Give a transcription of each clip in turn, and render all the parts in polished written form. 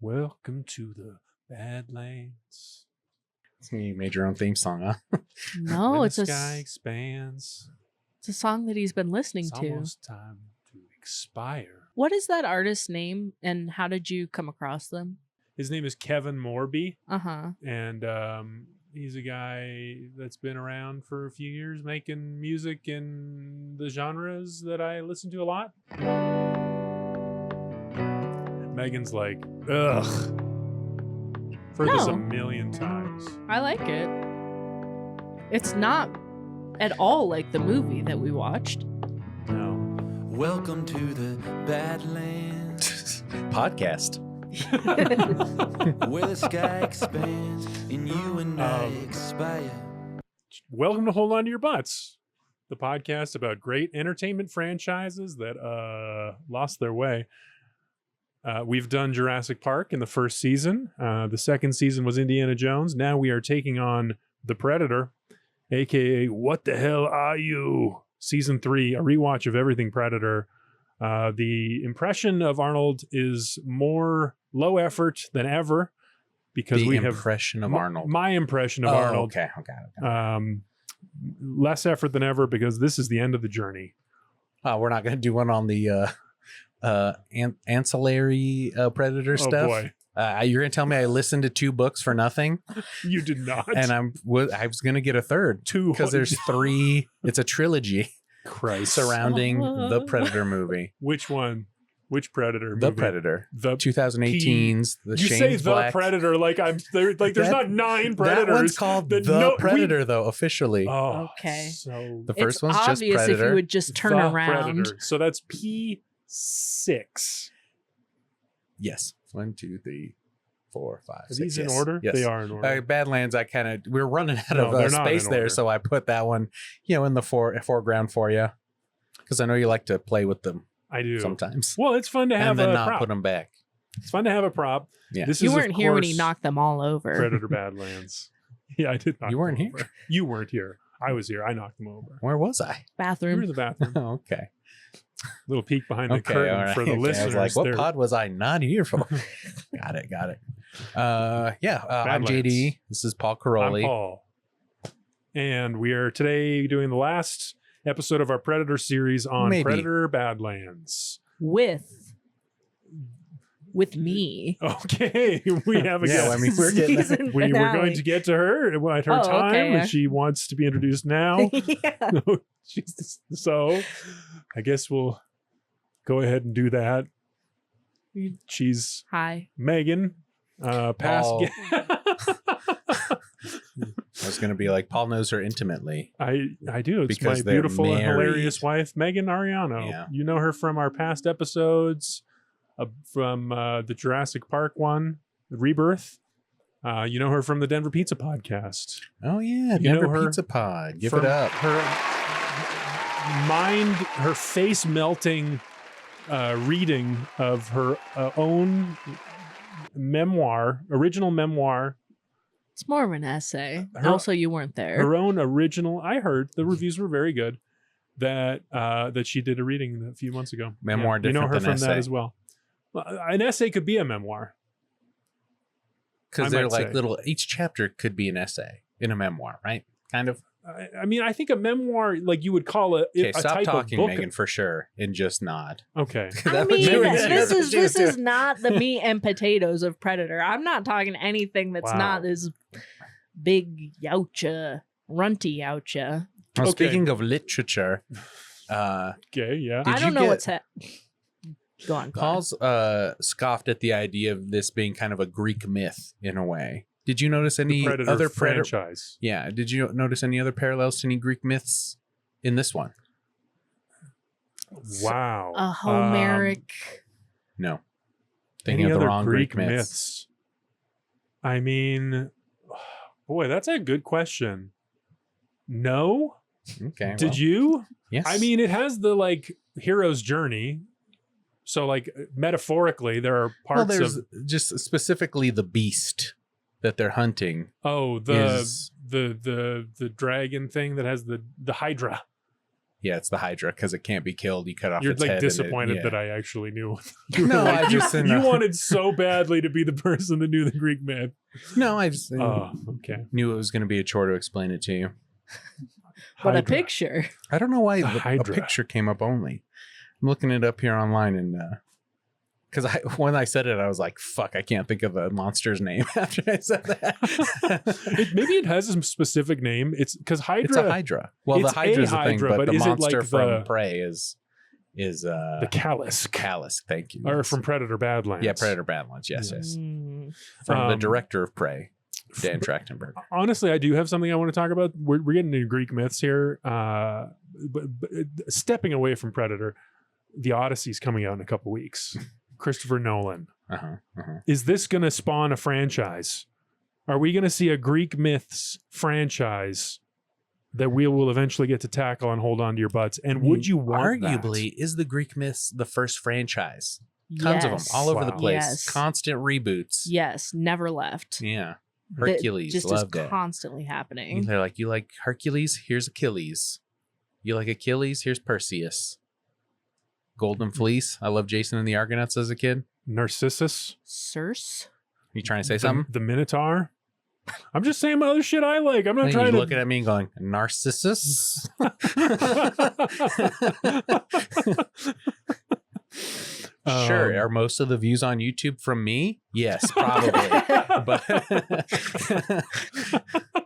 Welcome to the Badlands. You made your own theme song, huh? No, When it's the a sky expands. it's a song that he's been listening It's to. almost time to expire. What is that artist's name, and how did you come across them? His name is Kevin Morby, Uh-huh. and he's a guy that's been around for a few years making music in the genres that I listen to a lot. Megan's like, ugh. I've heard this a No. million times. I like it. It's not at all like the movie that we watched. No. Welcome to the Badlands, Podcast. where the sky expands and you and I expire. Welcome to Hold On to Your Butts, the podcast about great entertainment franchises that lost their way. We've done Jurassic Park in the first season. The second season was Indiana Jones. Now we are taking on The Predator, aka What the Hell Are You? Season 3, a rewatch of Everything Predator. The impression of Arnold is more low effort than ever because The we have impression of Arnold. my impression of Arnold. Okay. Less effort than ever because this is the end of the journey. We're not going to do one on the ancillary Predator stuff. Oh boy, You're going to tell me I listened to 2 books for nothing? you did not. And I was going to get a third. 2 Because there's 3. It's a trilogy Christ. surrounding the Predator movie. Which one? Which Predator? The movie? The The 2018's. The you Shane's say the Black. Predator like I'm there. Like there's That- not 9 Predators. That one's called that The Predator, though, officially. Oh, Okay. So The first it's one's just obvious if Predator. you would just turn The around. Predator. So that's P6. Yes. 1, 2, 3, 4, 5, Are 6. these in yes. order? Yes. They are in order. Badlands, we're running out No, of they're not space in there, order. so I put that one, in the foreground for you, because I know you like to play with them I do. sometimes, Well, it's fun to have and then a not prop. put them back. It's fun to have a prop. Yeah. This You is, weren't of here when he course, knocked them all over. Predator Badlands. Yeah, I did knock You weren't them here? over. You weren't here. I was here. I knocked them over. Where was I? You were in Bathroom. the bathroom. Oh, okay. Little peek behind the Okay. curtain All right. for the Okay. listeners. I was like, what There- pod was I not here for? Got it. I'm Badlands. JD. This is Paul I'm Caroli. Paul. And we are today doing the last episode of our Predator series on Maybe. Predator Badlands. With me. Okay, we have a Yeah, guest. I mean, we're getting Season We're going finale. to get to her at her Oh, time, okay. and she wants to be introduced now. Yeah. So, I guess we'll go ahead and do that. She's Hi. Megan, past Paul. guest. I was going to be like, Paul knows her intimately. I do. It's Because my they're beautiful and married. hilarious wife, Megan Ariano. Yeah. You know her from our past episodes, from the Jurassic Park one, Rebirth. You know her from the Denver Pizza Podcast. Oh yeah, You know Denver her Pizza Pod. Give From it up. her face melting reading of her own original memoir. It's more of an essay. Her- Also, you weren't there. Her own original. I heard the reviews were very good. That she did a reading a few months ago. Memoir you know different her than from that essay. as well. Well, an essay could be a memoir. I Because they're might like say. little, each chapter could be an essay in a memoir, right? Kind of. I mean, I think a memoir, like you would call it Okay, a stop type talking, of book. Megan, for sure, and just nod. Okay. I That was mean, doing this it. is She was this is doing- not the meat and potatoes of Predator. I'm not talking anything that's Wow. not this big Yautja, runty Yautja. Well, Okay. speaking of literature, Okay. Yeah. Did I you don't know get- what's Go on. Paul's scoffed at the idea of this being kind of a Greek myth in a way. Did you notice The any Predator other Predator? franchise. Yeah. Did you notice any other parallels to any Greek myths in this one? Wow. A Homeric. No. Any Thinking of the other wrong Greek myths? I mean, boy, that's a good question. No. Okay. Did you? Yes. I mean, it has the hero's journey. So metaphorically, there are well, parts there's of just specifically the beast that they're hunting. the is- the dragon thing that has the Hydra. Yeah, it's the Hydra because it can't be killed. You cut off You're its like head. and disappointed yeah. that I actually knew. No, I you, just you wanted so badly to be the person that knew the Greek myth. No, I just Oh, okay. knew it was going to be a chore to explain it to you. But a Hydra. picture. I don't know why The a Hydra. picture came up only. I'm looking it up here online and because when I said it, I was like, "Fuck, I can't think of a monster's name." After I said that, Maybe it has a specific name. It's because Hydra. it's a Hydra. Well, the It's a Hydra's a thing, Hydra, but but the is it monster like from the- Prey is the Callus. Callus. Thank you. Or Yes. from Predator Badlands. Yeah, Predator Badlands. Yes, yes. Mm. From the Um, director of Prey, Dan Trachtenberg. Honestly, I do have something I want to talk about. We're getting into Greek myths here. But stepping away from Predator, The Odyssey's coming out in a couple weeks. Christopher Nolan. Is this going to spawn a franchise? Are we going to see a Greek myths franchise that we will eventually get to tackle and hold on to your butts? And would you want Arguably, is the Greek myths the first franchise? Tons of them, all over the Wow. place. Yes. Constant reboots. Yes, never left. Yeah. That Hercules, just loved is it. constantly happening. They're like, you like Hercules? Here's Achilles. You like Achilles? Here's Perseus. Golden Fleece. I love Jason and the Argonauts as a kid. Narcissus? Circe? You trying to say something? The Minotaur? I'm just saying other shit I like. I'm not You're trying to looking at me and going, Narcissus? Sure. Are most of the views on YouTube from me? Yes, probably.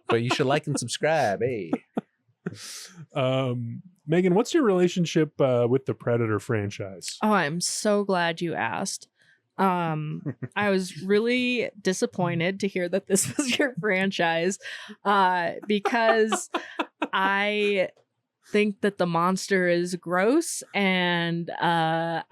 but you should like and subscribe. Hey. Megan, what's your relationship with the Predator franchise? Oh, I'm so glad you asked. I was really disappointed to hear that this was your franchise because I think that the monster is gross and I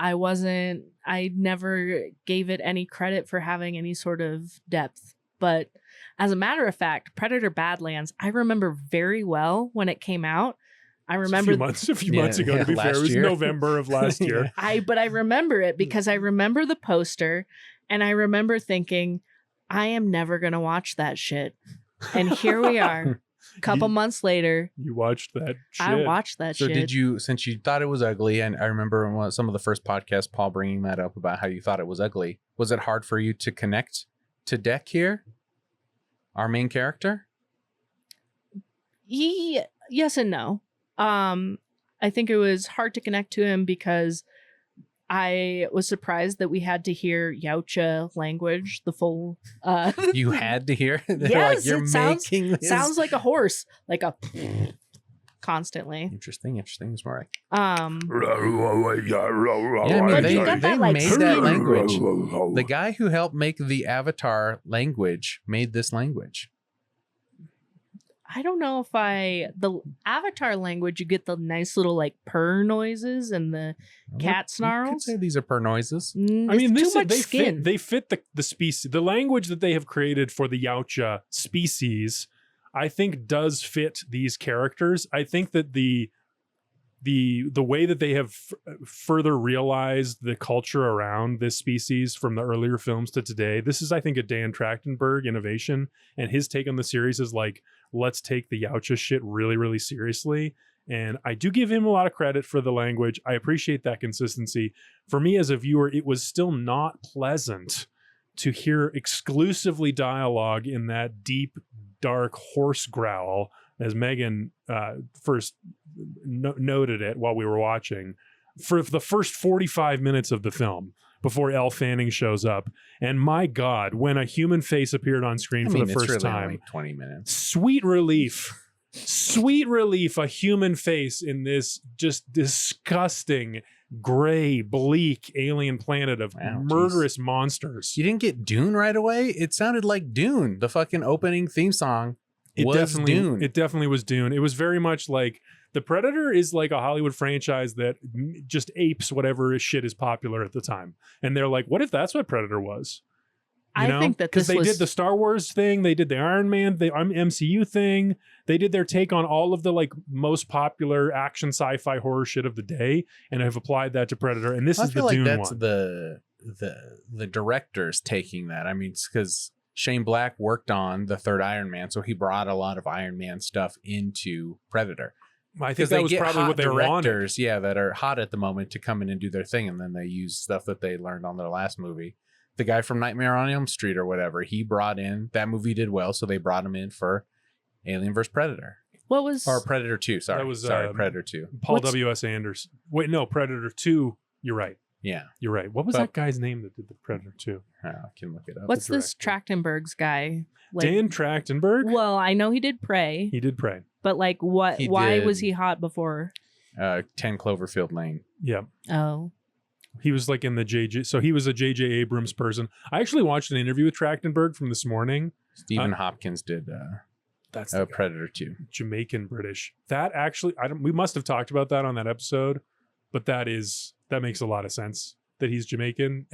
never gave it any credit for having any sort of depth. But as a matter of fact, Predator Badlands, I remember very well when it came out. I remember a few months ago, to be fair. It was year. November of last year. But I remember it because I remember the poster and I remember thinking, I am never going to watch that shit. And here we are. A couple months later, You watched that shit. I watched that So shit. did you, since you thought it was ugly, and I remember in some of the first podcasts, Paul bringing that up about how you thought it was ugly. Was it hard for you to connect to Deck here? Our main character? Yes and no. I think it was hard to connect to him because I was surprised that we had to hear Yautja language, the full You had to hear? They're Yes, like, you're it sounds- making this. sounds like a horse, like a constantly. Interesting. It's more like, Yeah, I mean, But they, you got they that, like, made that skin. language. The guy who helped make the Avatar language made this language. I don't know if the Avatar language, you get the nice little like purr noises and the cat You could snarls. say these are per noises. I mean, too much they skin. fit the species. The language that they have created for the Yautja species, I think, does fit these characters. I think that the way that they have further realized the culture around this species from the earlier films to today, this is, I think, a Dan Trachtenberg innovation, and his take on the series is like, let's take the Yautja shit really, really seriously. And I do give him a lot of credit for the language. I appreciate that consistency. For me as a viewer, it was still not pleasant to hear exclusively dialogue in that deep, dark horse growl, as Megan first noted it while we were watching, for the first 45 minutes of the film before Elle Fanning shows up. And my God, when a human face appeared on screen for the first really time, only 20 minutes. sweet relief, a human face in this just disgusting, gray, bleak alien planet of Wow, murderous monsters. You didn't get Dune right away? It sounded like Dune. The fucking opening theme song was Dune. It definitely was Dune. It was very much like the Predator is like a Hollywood franchise that just apes whatever shit is popular at the time. And they're like, what if that's what Predator was? You know? think that because this they was did the Star Wars thing, they did the Iron Man, the MCU thing, they did their take on all of the like most popular action sci-fi horror shit of the day, and have applied that to Predator. And this I is the feel like Dune that's one. the directors taking that. I mean, it's because Shane Black worked on the third Iron Man, so he brought a lot of Iron Man stuff into Predator. I think that was probably what they wanted. Directors, yeah, that are hot at the moment to come in and do their thing, and then they use stuff that they learned on their last movie. The guy from Nightmare on Elm Street or whatever, he brought in, that movie did well, so they brought him in for Alien vs. Predator. What was... Or Predator 2, sorry. That was, Predator 2. Paul W.S. Anderson. Wait, no, Predator 2. You're right. Yeah. You're right. What was that guy's name that did the Predator 2? I can look it up. What's this Trachtenberg's guy? Like, Dan Trachtenberg? Well, I know he did Prey. He did Prey. But like what? He why did. was he hot before? 10 Cloverfield Lane. Yeah. Oh. He was like in the JJ. So he was a JJ Abrams person. I actually watched an interview with Trachtenberg from this morning. Stephen Hopkins did That's Predator 2. Jamaican British. That actually, we must have talked about that on that episode, but that makes a lot of sense that he's Jamaican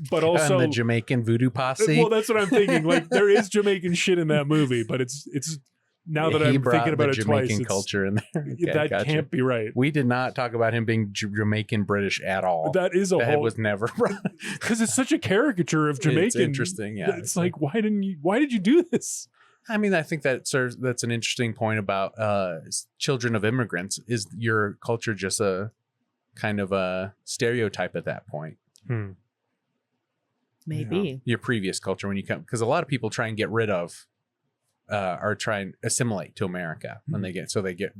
but also And the Jamaican voodoo posse. Well, that's what I'm thinking. Like there is Jamaican shit in that movie, but it's now that I'm thinking about it Jamaican twice, culture in there. Okay, that gotcha. can't be right. We did not talk about him being Jamaican British at all. That is that was never because it's such a caricature of Jamaican. It's interesting, yeah. It's like why did you do this? I mean, I think that's an interesting point about children of immigrants. Is your culture just a kind of a stereotype at that point? Maybe your previous culture when you come, because a lot of people try and get rid of or try and assimilate to America when they get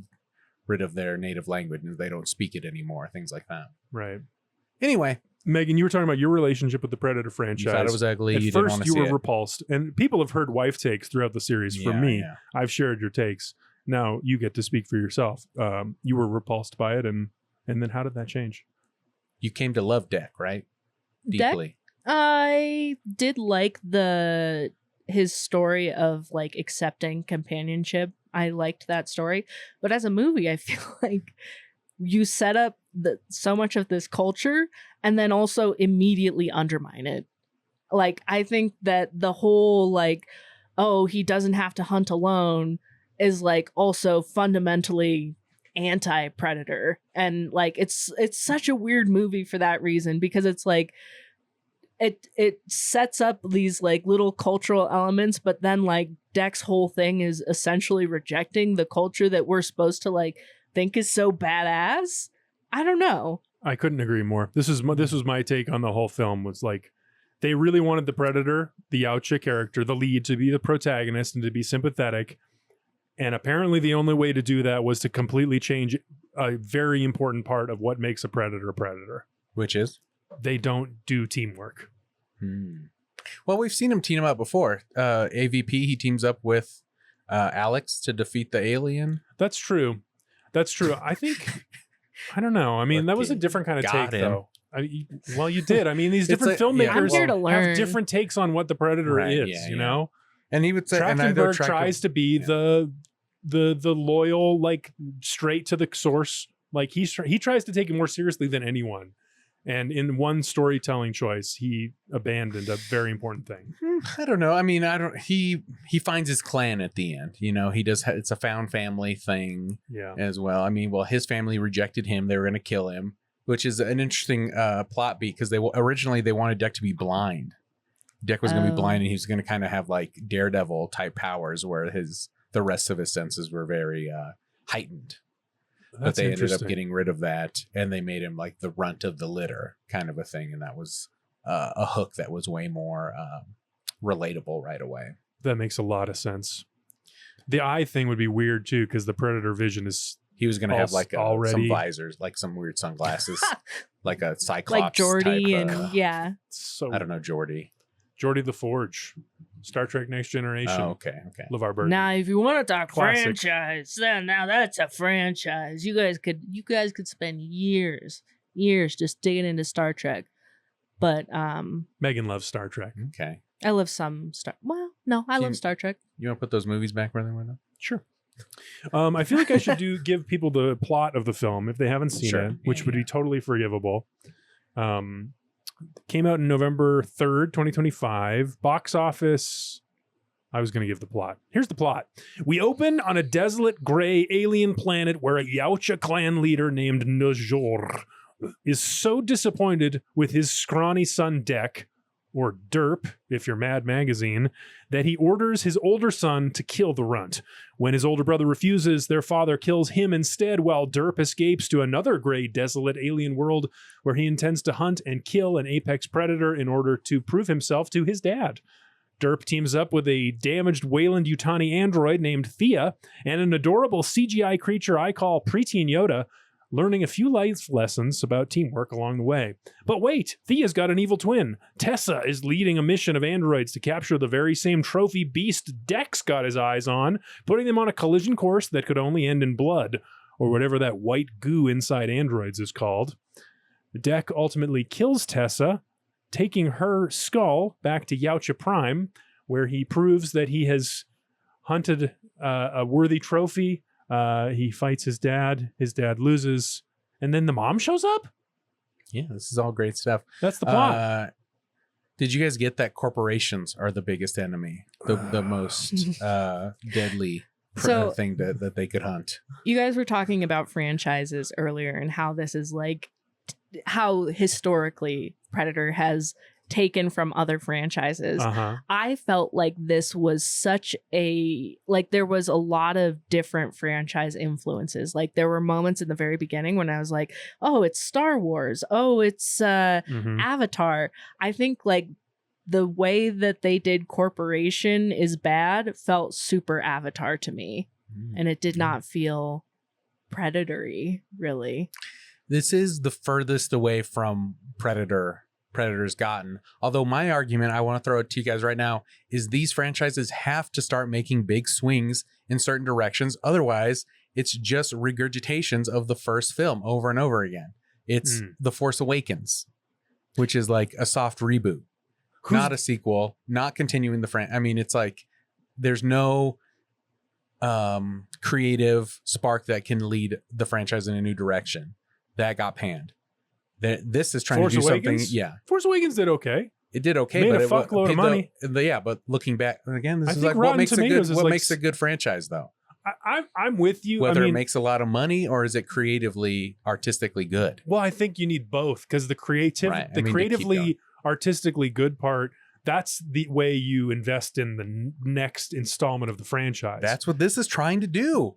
rid of their native language and they don't speak it anymore, things like that. Right. Anyway, Megan, you were talking about your relationship with the Predator franchise. You thought it was ugly. At you didn't first, want to you see were it. repulsed, and people have heard wife takes throughout the series. For me, I've shared your takes. Now you get to speak for yourself. You were repulsed by it, and then how did that change? You came to love Deck, right? Deeply. I did like his story of like accepting companionship. I liked that story, but as a movie, I feel like you set up so much of this culture and then also immediately undermine it. Like, I think that the whole like, oh, he doesn't have to hunt alone is like also fundamentally anti-Predator. And like, it's such a weird movie for that reason, because it's like, it sets up these like little cultural elements, but then like Deck's whole thing is essentially rejecting the culture that we're supposed to like think is so badass. I don't know. I couldn't agree more. This was my take on the whole film. Was like they really wanted the Predator, the Yautja character, the lead, to be the protagonist and to be sympathetic. And apparently the only way to do that was to completely change a very important part of what makes a Predator a Predator. Which is? They don't do teamwork. Well, we've seen him team up before. AVP, he teams up with Alex to defeat the alien. That's true. I think, I don't know. I mean, that was a different kind of take, though. You did. I mean, these different filmmakers I'm here to learn. have different takes on what the Predator is, you know? And he would say, Trachtenberg tries to be the loyal, like straight to the source. Like he tries to take it more seriously than anyone. And in one storytelling choice, he abandoned a very important thing. I don't know. I mean, he finds his clan at the end. You know, he does. It's a found family thing as well. I mean, well, his family rejected him. They were going to kill him, which is an interesting plot beat, because originally they wanted Deck to be blind. Deck was going to be blind, and he was going to kind of have like Daredevil type powers, where the rest of his senses were very heightened. But they ended up getting rid of that, and they made him like the runt of the litter kind of a thing. And that was a hook that was way more relatable right away. That makes a lot of sense. The eye thing would be weird too, because the Predator vision is... He was going to have like some visors, like some weird sunglasses, like a Cyclops like Geordi type, and So I don't know, Geordi the Forge, Star Trek Next Generation. Oh, okay. LeVar Burton. now, if you want to talk Classic. franchise, then now that's a franchise. You guys could spend years just digging into Star Trek. But Megan loves Star Trek. Okay. I love some Star. Well, no, I love Star Trek. You want to put those movies back where they were? Sure. I feel like I should give people the plot of the film if they haven't seen it, which would be totally forgivable. Came out in November 3rd, 2025. Box office. I was going to give the plot. Here's the plot. We open on a desolate gray alien planet where a Yautja clan leader named Najor is so disappointed with his scrawny son Deck, or Derp, if you're Mad Magazine, that he orders his older son to kill the runt. When his older brother refuses, their father kills him instead, while Derp escapes to another gray, desolate alien world where he intends to hunt and kill an apex predator in order to prove himself to his dad. Derp teams up with a damaged Weyland-Yutani android named Thea and an adorable CGI creature I call Preteen Yoda, learning a few life lessons about teamwork along the way. But wait, Thea's got an evil twin. Tessa is leading a mission of androids to capture the very same trophy beast Dex got his eyes on, putting them on a collision course that could only end in blood, or whatever that white goo inside androids is called. Dex ultimately kills Tessa, taking her skull back to Yautja Prime, where he proves that he has hunted a worthy trophy. He fights his dad loses, and then the mom shows up. Yeah, this is all great stuff. That's the plot. Did you guys get that corporations are the biggest enemy, the most deadly thing that they could hunt? You guys were talking about franchises earlier and how this is like how historically Predator has taken from other franchises. I felt like this was such a, like, there was a lot of different franchise influences. Like, there were moments in the very beginning when I was like, oh, it's Star Wars, oh, it's Avatar. I think like the way that they did Corporation is Bad felt super Avatar to me, and it did not feel predatory, really. This is the furthest away from Predator's gotten. Although my argument, I want to throw it to you guys right now, is these franchises have to start making big swings in certain directions. Otherwise, it's just regurgitations of the first film over and over again. It's The Force Awakens, which is like a soft reboot, not a sequel, not continuing the franchise. I mean, it's like there's no creative spark that can lead the franchise in a new direction. That got panned. This is trying Force to do Awakens? something. Yeah, Force Awakens did okay. It did okay, Made but a fuckload of money. Yeah, but looking back again, this I is think like Rotten what makes Tomatoes a good is like makes a good franchise, though. I'm with you. Whether I mean, it makes a lot of money or is it creatively, artistically good? well, I think you need both, because the creatively, artistically good part, that's the way you invest in the next installment of the franchise. That's what this is trying to do.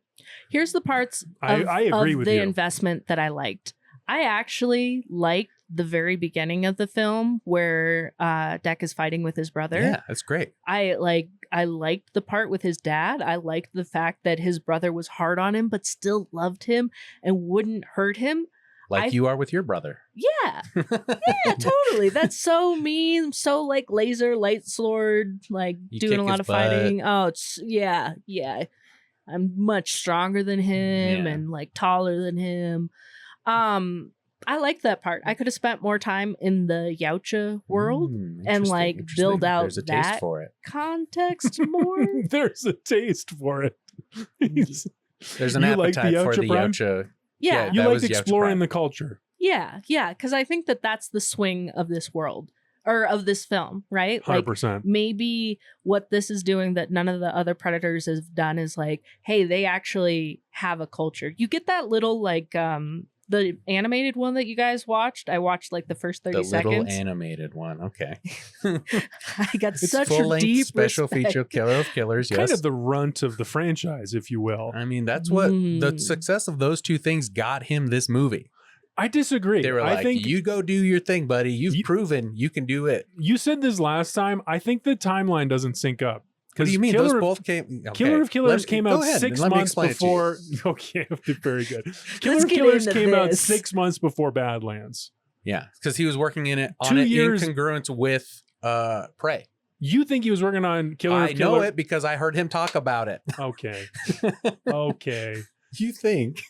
Here's the parts I agree with the you. investment that I liked. I actually liked the very beginning of the film where Deck is fighting with his brother. Yeah, that's great. I liked the part with his dad. I liked the fact that his brother was hard on him but still loved him and wouldn't hurt him. Like you are with your brother. Yeah. Yeah, totally. That's so mean. So like laser, light sword, like You doing kick a lot his of butt. fighting. Oh, it's yeah. I'm much stronger than him and like taller than him. I like that part. I could have spent more time in the Yautja world and like build out There's a taste that for it. context more. There's a taste for it. There's an You like the appetite for Yautja the Prime? Yautja. Yeah. You that liked was Yautja exploring Prime. the culture. Yeah. Because I think that that's the swing of this world or of this film, right? 100%. Like maybe what this is doing that none of the other Predators have done is like, hey, they actually have a culture. You get that little like the animated one that you guys watched. I watched like the first 30 The seconds. little animated one. Okay. I got It's such a full-length deep special respect. feature Killer of Killers. Yes. Kind of the runt of the franchise, if you will. I mean, that's what the success of those two things got him this movie. I disagree. They were I like, think you go do your thing, buddy. You've proven you can do it. you said this last time. I think the timeline doesn't sync up. What do you mean? Killer Those of, both came. Okay. Killer of Killers came out go ahead 6 and let me months explain it to you. before. Okay, very good. Killer Let's of get Killers into came out this. 6 months before Badlands. Yeah, because he was working in it 2 years in congruence with Prey. You think he was working on Killer I of Killers? know it because I heard him talk about it. Okay. Okay. You think?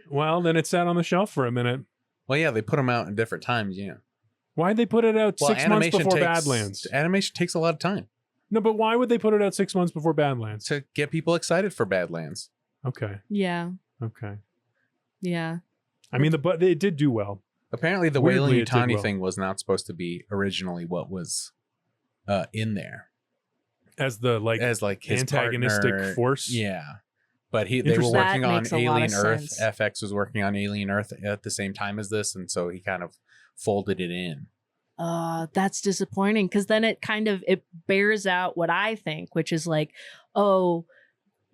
Well, then it sat on the shelf for a minute. Well, yeah, they put them out at different times. Yeah. Why'd they put it out Well, 6 months animation before takes- Badlands? Animation takes a lot of time No, but why would they put it out 6 months before Badlands? to get people excited for Badlands. Okay. Yeah. Okay. Yeah. I mean, but it did do well. Apparently, the Weirdly, it did Weyland-Yutani well. thing was not supposed to be originally what was in there As the as like his antagonistic partner. force. Yeah, but they were Interesting. working That on makes a lot of Alien Earth. sense. FX was working on Alien Earth at the same time as this, and so he kind of folded it in. that's disappointing, because then it bears out what I think, which is like, oh,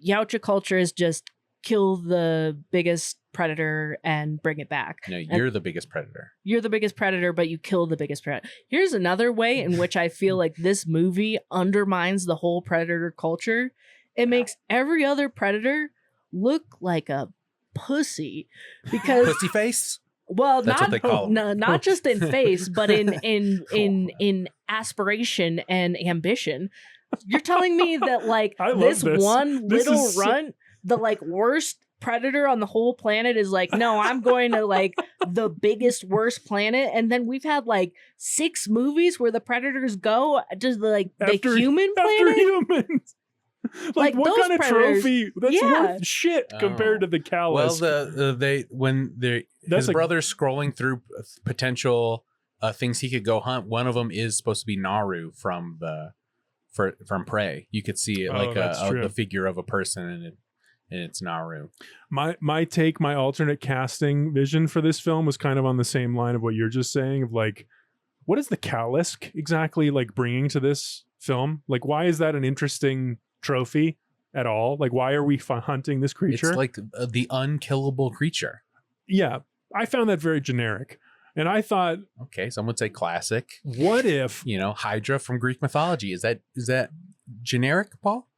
Yautja culture is just kill the biggest predator and bring it back. No, you're the biggest predator. You're the biggest predator, but you kill the biggest predator. Here's another way in which I feel like this movie undermines the whole predator culture. It makes every other predator look like a pussy, because Pussy face. well, That's what they call them. not just in face, but in aspiration and ambition. You're telling me that like this one little runt, the like worst predator on the whole planet, is like, no, I'm going to like the biggest worst planet, and then we've had like 6 movies where the predators go to the human planet. After humans. Like what kind of trophy? That's worth shit compared to the Callus. Well, his brother's scrolling through potential things he could go hunt. One of them is supposed to be Naru from Prey. You could see it like the figure of a person, and it's Naru. My alternate casting vision for this film was kind of on the same line of what you're just saying, of like, what is the Callus exactly like bringing to this film? Like, why is that an interesting trophy at all? Like, why are we hunting this creature? It's like the unkillable creature. Yeah, I found that very generic, and I thought, okay, some would say classic. What if Hydra from Greek mythology? Is that generic, Paul?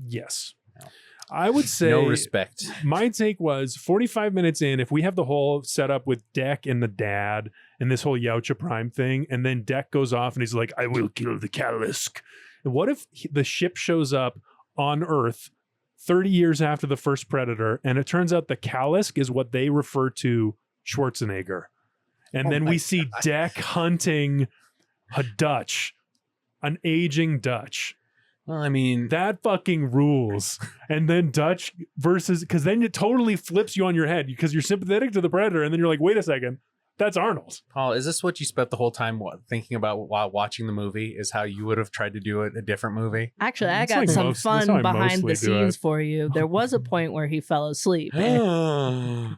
Yes. No. I would say no respect. My take was 45 minutes in, if we have the whole setup with Deck and the dad and this whole Yautja Prime thing, and then Deck goes off and he's like, I will kill the Callus. What if the ship shows up on Earth 30 years after the first Predator, and it turns out the Callus is what they refer to Schwarzenegger. And then we see Deck hunting a Dutch, an aging Dutch. Well, I mean, that fucking rules. And then Dutch versus, because then it totally flips you on your head because you're sympathetic to the Predator, and then you're like, wait a second. That's Arnold. Paul, is this what you spent the whole time thinking about while watching the movie? Is how you would have tried to do it a different movie? Actually, I got some fun behind the scenes for you. There was a point where he fell asleep. To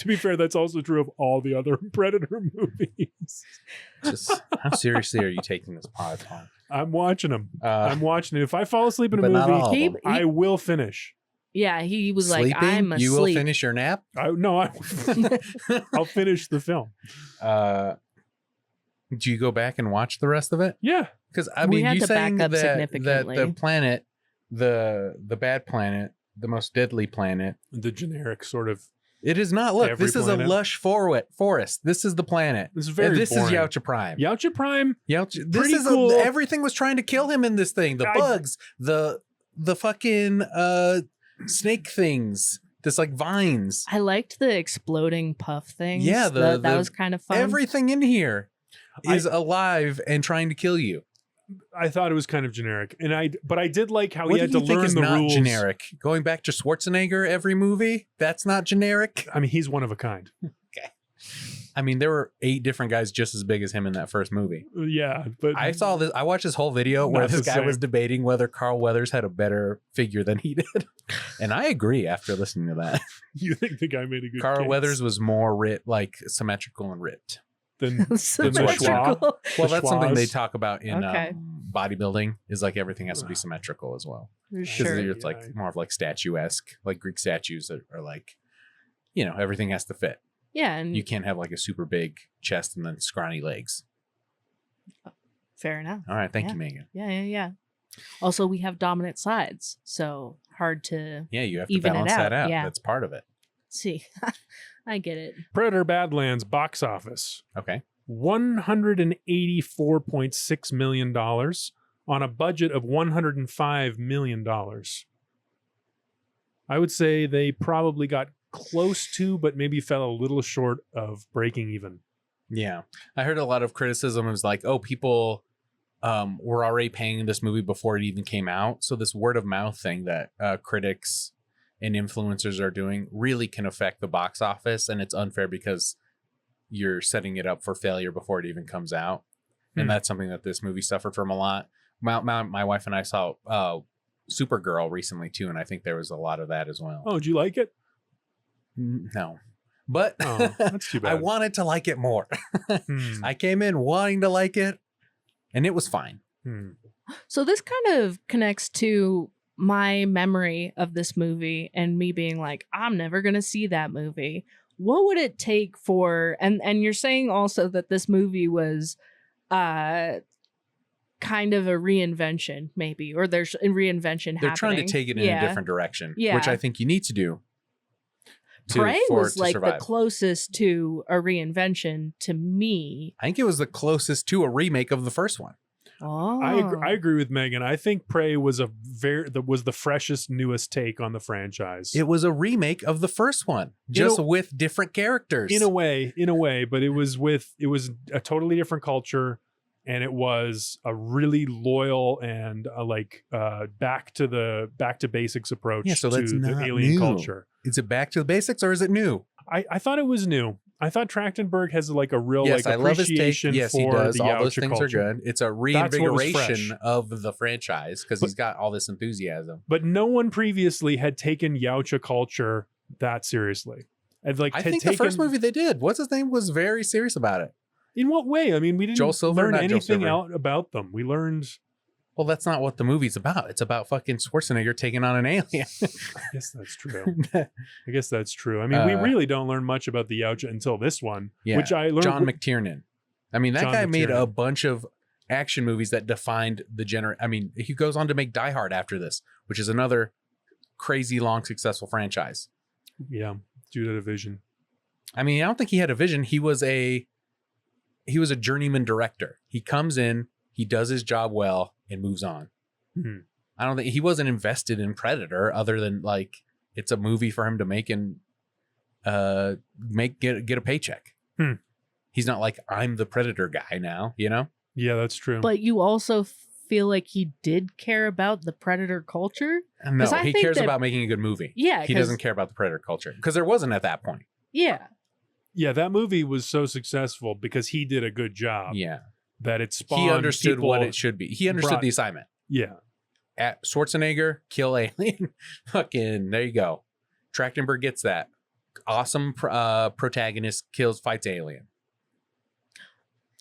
be fair, that's also true of all the other Predator movies. Just how seriously are you taking this pod, Paul? I'm watching them. I'm watching it. If I fall asleep in a movie, I will finish. Yeah, he was sleeping? Like, I'm asleep. You will finish your nap? I'll finish the film. Do you go back and watch the rest of it? Yeah. Because I mean, you saying that the planet, the bad planet, the most deadly planet, the generic sort of. It is not. Look, this is a lush forest. This is the planet. This is very. This is Yautja Prime. Yautja Prime. This is cool. Everything was trying to kill him in this thing. The bugs, the fucking snake things, this like vines. I liked the exploding puff things. Yeah, that was kind of fun. Everything in here is alive and trying to kill you. I thought it was kind of generic, but I did like how he had to learn the rules. Generic. Going back to Schwarzenegger every movie, that's not generic. I mean, he's one of a kind. Okay. I mean, there were 8 different guys just as big as him in that first movie. Yeah, but I saw this. I watched this whole video where this guy was debating whether Carl Weathers had a better figure than he did, and I agree after listening to that. You think the guy made a good? Carl Weathers was more like symmetrical and ripped than the Schwa. Well, that's something they talk about in bodybuilding. Is like everything has to be symmetrical as well. Sure, it's like more of like statuesque, like Greek statues that are like, everything has to fit. Yeah, and you can't have like a super big chest and then scrawny legs. Fair enough. All right, thank you, Megan. Yeah. Also, we have dominant sides, so hard to you have to balance that out. Yeah. That's part of it. See, I get it. Predator Badlands box office. Okay. $184.6 million on a budget of $105 million. I would say they probably got close to, but maybe fell a little short of breaking even. Yeah. I heard a lot of criticism. It was like, oh, people were already paying this movie before it even came out. So this word of mouth thing that critics and influencers are doing really can affect the box office. And it's unfair because you're setting it up for failure before it even comes out. And that's something that this movie suffered from a lot. My wife and I saw Supergirl recently too. And I think there was a lot of that as well. Oh, did you like it? No, But that's too bad. I wanted to like it more. I came in wanting to like it, and it was fine. So this kind of connects to my memory of this movie and me being like, I'm never going to see that movie. What would it take for, and you're saying also that this movie was kind of a reinvention, maybe, or there's a reinvention happening. They're trying to take it in a different direction, which I think you need to do. Prey was like the closest to a reinvention to me. I think it was the closest to a remake of the first one. Oh, I agree with Megan. I think Prey was the freshest, newest take on the franchise. It was a remake of the first one, just with different characters. In a way, but it was a totally different culture, and it was a really loyal and back to basics approach to the alien culture. Is it back to the basics or is it new? I thought it was new. I thought Trachtenberg has like a real I love his take. Yes, he does. The all those things culture. Are good. It's a reinvigoration of the franchise because he's got all this enthusiasm. But no one previously had taken Yautja culture that seriously. And I think the first movie they did, what's his name, was very serious about it. In what way? I mean, we didn't learn anything out about them. We learned. Well, that's not what the movie's about. It's about fucking Schwarzenegger taking on an alien. I guess that's true. I mean, we really don't learn much about the Yautja until this one, which I learned. John McTiernan. I mean, that guy made a bunch of action movies that defined the genre. I mean, he goes on to make Die Hard after this, which is another crazy long successful franchise. Yeah, dude had a vision. I mean, I don't think he had a vision. He was a journeyman director. He comes in, he does his job well, and moves on. I don't think he wasn't invested in Predator other than like it's a movie for him to make and get a paycheck. He's not like, I'm the Predator guy now, you know? Yeah, that's true. But you also feel like he did care about the Predator culture? No, he cares about making a good movie. Yeah. He doesn't care about the Predator culture because there wasn't at that point. Yeah. Yeah, that movie was so successful because he did a good job. Yeah. That it spawned. He understood what it should be. He understood the assignment. Yeah. At Schwarzenegger, kill alien. Fucking, there you go. Trachtenberg gets that. Awesome protagonist fights alien.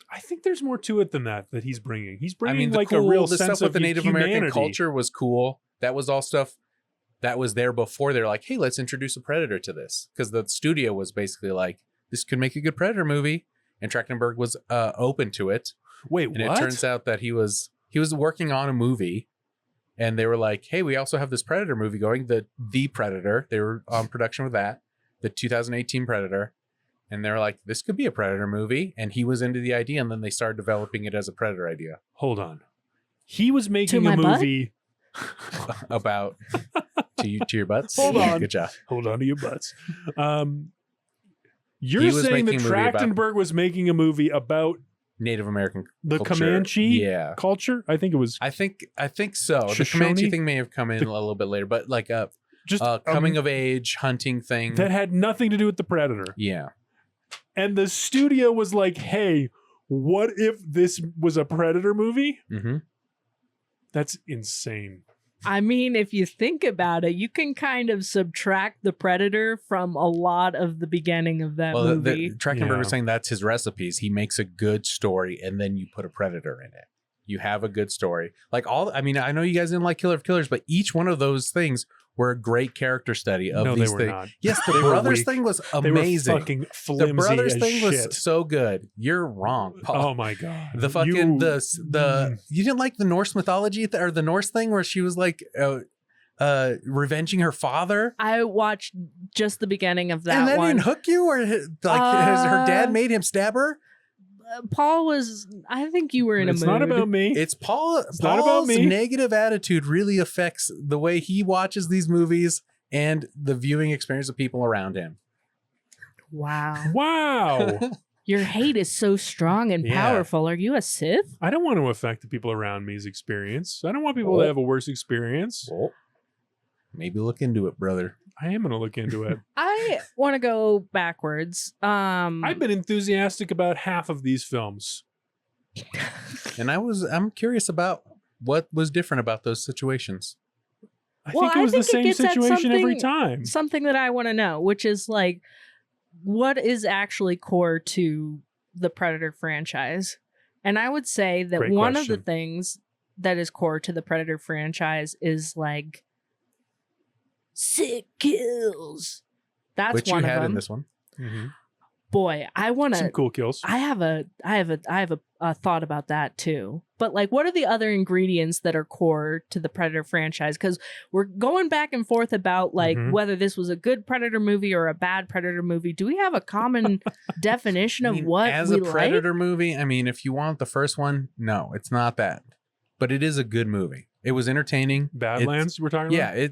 I think there's more to it than that he's bringing. He's bringing the real the sense stuff with of the Native humanity. American culture was cool. That was all stuff that was there before. They're like, hey, let's introduce a Predator to this. Because the studio was basically like, this could make a good Predator movie. And Trachtenberg was open to it. Wait, and what? It turns out that he was working on a movie, and they were like, "Hey, we also have this Predator movie going, the Predator." They were on production with that, the 2018 Predator, and they were like, "This could be a Predator movie." And he was into the idea, and then they started developing it as a Predator idea. Hold on, he was making a movie about to your butts. Hold on, good job. Hold on to your butts. You're saying that Trachtenberg was making a movie about Native American culture. Comanche culture? I think it was. I think so. Shoshone? The Comanche thing may have come in a little bit later, but like just coming of age hunting thing that had nothing to do with the Predator. Yeah. And the studio was like, "Hey, what if this was a Predator movie?" Mm-hmm. That's insane. I mean, if you think about it, you can kind of subtract the Predator from a lot of the beginning of that movie. Trachtenberg was saying that's his recipes. He makes a good story, and then you put a Predator in it. You have a good story. I know you guys didn't like Killer of Killers, but each one of those things were a great character study of these things. Not. Yes, the Brothers thing was amazing. They were fucking flimsy. The Brothers thing shit. Was so good. You're wrong, Paul. Oh my god. The fucking you didn't like the Norse mythology or the Norse thing where she was like revenging her father? I watched just the beginning of that and that one. didn't hook you, or has her dad made him stab her? Paul was. I think you were in a mood. It's not about me. It's Paul. It's Paul's not about me. Negative attitude really affects the way he watches these movies and the viewing experience of people around him. Wow. Your hate is so strong and powerful. Are you a Sith? I don't want to affect the people around me's experience. I don't want people to have a worse experience. Maybe look into it, brother. I am going to look into it. I want to go backwards. I've been enthusiastic about half of these films. And I'm curious about what was different about those situations. I think it was the same situation every time. Something that I want to know, which is like what is actually core to the Predator franchise? And I would say that Great one question. of the things that is core to the Predator franchise is like sick kills. That's Which one you of had them. in this one. Boy, I want Some to. cool kills. I have a thought about that too. But like, what are the other ingredients that are core to the Predator franchise? Because we're going back and forth about like whether this was a good Predator movie or a bad Predator movie. Do we have a common definition of what as we a Predator movie? I mean, if you want the first one, no, it's not that, but it is a good movie. It was entertaining. Badlands, we're talking about. Yeah,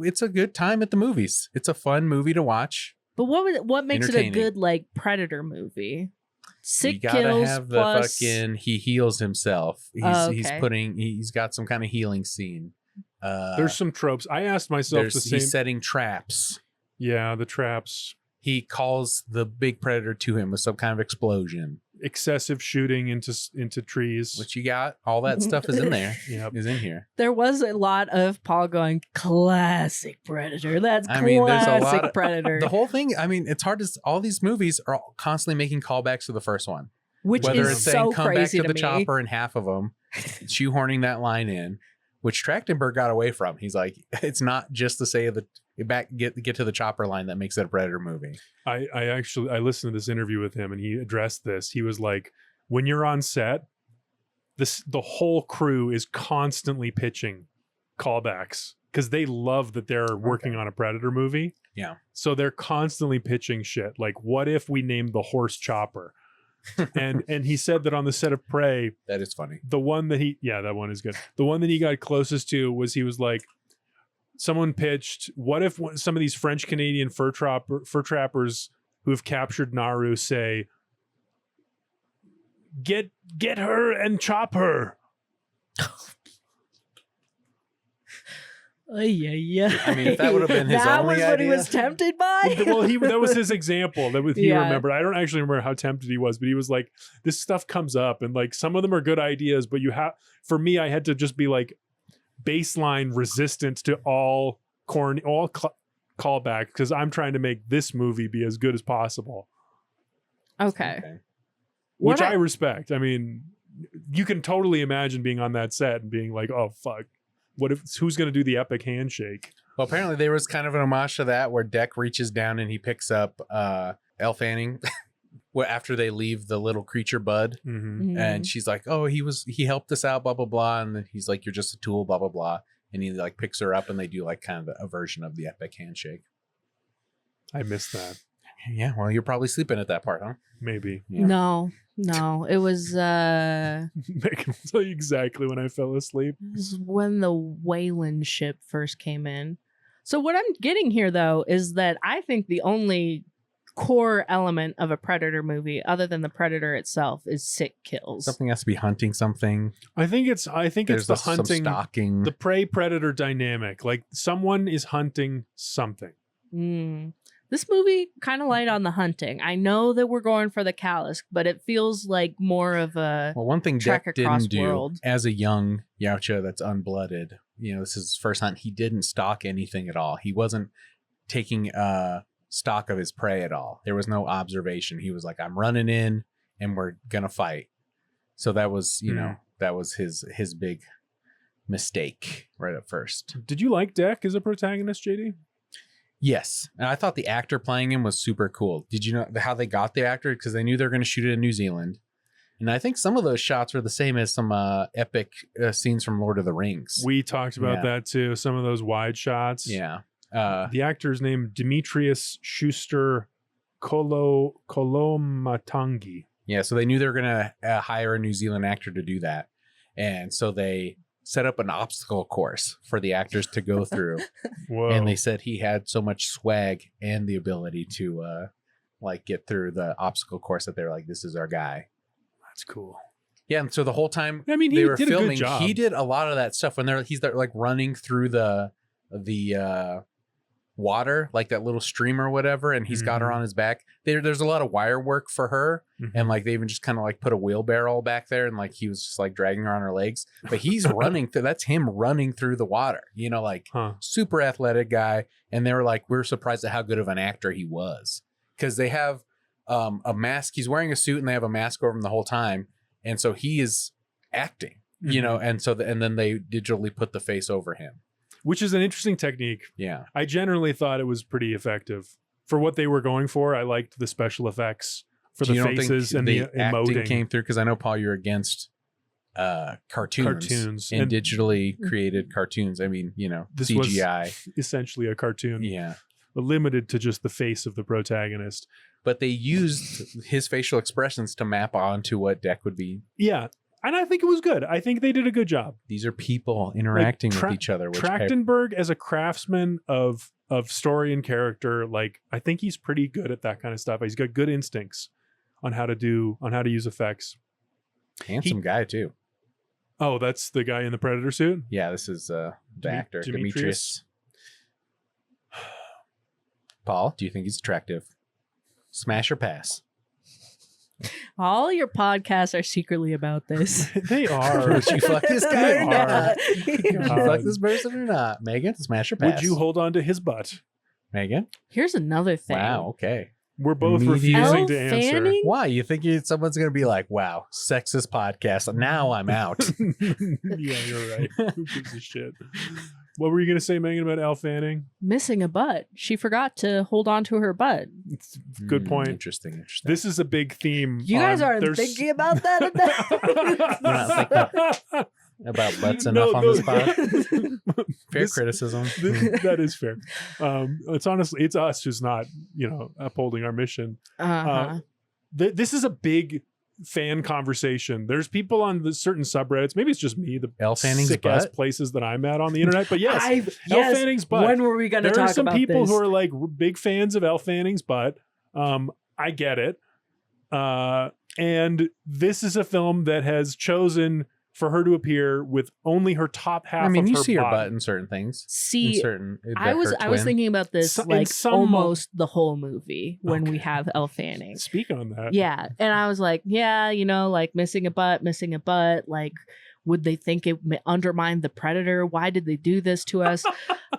it's a good time at the movies. It's a fun movie to watch. But what makes it a Entertaining. good like Predator movie? Sick You gotta kills have the plus. fucking. He heals himself. Okay. He's got some kind of healing scene. There's some tropes. I asked myself the same. He's setting traps. Yeah, the traps. He calls the big predator to him with some kind of explosion. Excessive shooting into trees. Which you got. All that stuff is in there. Yep. Is in here. There was a lot of Paul going classic Predator. That's I mean, there's a classic lot of Predator. The whole thing. I mean, it's hard to. All these movies are constantly making callbacks to the first one. Which Whether is it's saying so come back crazy to the me. chopper in half of them, shoehorning that line in, which Trachtenberg got away from. He's like, it's not just to say the get to the chopper line that makes it a Predator movie. I listened to this interview with him and he addressed this. He was like, when you're on set, the whole crew is constantly pitching callbacks because they love that they're working on a Predator movie. Yeah. So they're constantly pitching shit. Like, what if we named the horse Chopper? and he said that on the set of Prey, That is funny. the one that that one is good. The one that he got closest to was he was like, someone pitched, what if some of these French Canadian fur trappers who have captured Naru say, get her and chop her. Yeah. I mean, if that would have been his that only was what he idea. was tempted by. Well, that was his example that he Yeah. remembered. I don't actually remember how tempted he was, but he was like, this stuff comes up and like some of them are good ideas, but for me, I had to just be like baseline resistant to all callback because I'm trying to make this movie be as good as possible. Okay. Which I respect. I mean, you can totally imagine being on that set and being like, oh, fuck. Who's going to do the epic handshake? Well, apparently there was kind of an homage to that where Deck reaches down and he picks up Elle Fanning after they leave the little creature Bud. Mm-hmm. And she's like, oh, he helped us out, blah, blah, blah. And then he's like, you're just a tool, blah, blah, blah. And he like picks her up and they do like kind of a version of the epic handshake. I missed that. Yeah, well, you're probably sleeping at that part, huh? Maybe. Yeah. No, it was Megan will tell you exactly when I fell asleep. when the Weyland ship first came in. So what I'm getting here though is that I think the only core element of a Predator movie other than the Predator itself is sick kills. Something has to be hunting something. I think it's the some hunting, stalking. the prey predator dynamic. Like someone is hunting something. This movie kind of light on the hunting. I know that we're going for the callous, but it feels like more of a Well, one thing trek Deck across didn't do world. as a young Yautja that's unblooded, this is his first hunt. He didn't stalk anything at all. He wasn't taking stock of his prey at all. There was no observation. He was like, I'm running in and we're going to fight. So that was, that was his big mistake right at first. Did you like Deck as a protagonist, JD? Yes. And I thought the actor playing him was super cool. Did you know how they got the actor? Because they knew they were going to shoot it in New Zealand. And I think some of those shots were the same as some epic scenes from Lord of the Rings. We talked about that too. Some of those wide shots. Yeah. The actor's name, Demetrius Schuster Kolomatangi. Yeah. So they knew they were going to hire a New Zealand actor to do that. And so they set up an obstacle course for the actors to go through. Whoa. And they said he had so much swag and the ability to get through the obstacle course that they're like, this is our guy. That's cool. Yeah, and so the whole time I mean, they were did a good filming, job. he did a lot of that stuff when he's there like running through the water, like that little stream or whatever, and he's got her on his back. There's a lot of wire work for her, and like they even just kind of like put a wheelbarrow back there, and like he was just like dragging her on her legs. But he's running through. That's him running through the water. Super athletic guy. And they were like, we're surprised at how good of an actor he was. because they have a mask. He's wearing a suit and they have a mask over him the whole time. And so he is acting, you know, and so and then they digitally put the face over him. Which is an interesting technique. Yeah. I generally thought it was pretty effective. For what they were going for, I liked the special effects for the faces and the acting emoting. came through, because I know, Paul, you're against cartoons and digitally created cartoons. I mean, you know, this CGI. Was essentially a cartoon. Yeah. Limited to just the face of the protagonist. But they used his facial expressions to map onto what Deck would be. Yeah. And I think it was good. I think they did a good job. These are people interacting with each other. Trachtenberg, as a craftsman of story and character, like, I think he's pretty good at that kind of stuff. He's got good instincts on how to use effects. Handsome guy too. Oh, that's the guy in the Predator suit? Yeah, this is the actor, Demetrius. Paul, do you think he's attractive? Smash or pass? All your podcasts are secretly about this. They are. Would you fuck this guy or not? Would you God. fuck this person or not? Megan, smash or pass? Would you hold on to his butt? Megan? Here's another thing. Wow, okay. We're both Immediate- refusing Elle to answer. Fanning? Why? You think someone's going to be like, wow, sexist podcast. Now I'm out. Yeah, you're right. Who gives a shit? What were you going to say, Megan, about Elle Fanning? Missing a butt. She forgot to hold on to her butt. It's a good point. Interesting. This is a big theme. You guys aren't thinking about that enough. About butts enough on the spot. Fair criticism. That is fair. It's honestly, it's us who's not, upholding our mission. This is a big fan conversation. There's people on the certain subreddits. Maybe it's just me, the Elle Fanning's sick ass butt? places that I'm at on the internet. But yes, Elle yes. Fanning's butt. When were we going to talk about this? There are some people who are like big fans of Elle Fanning's butt. I get it. And this is a film that has chosen for her to appear with only her top half. I mean, of you her see her body. butt in certain things. See, her I was twin. thinking about this In like some almost the whole movie when we Okay. have Elle Fanning. Speak on that. Yeah, and I was like, yeah, like missing a butt. Like, would they think it undermined the Predator? Why did they do this to us?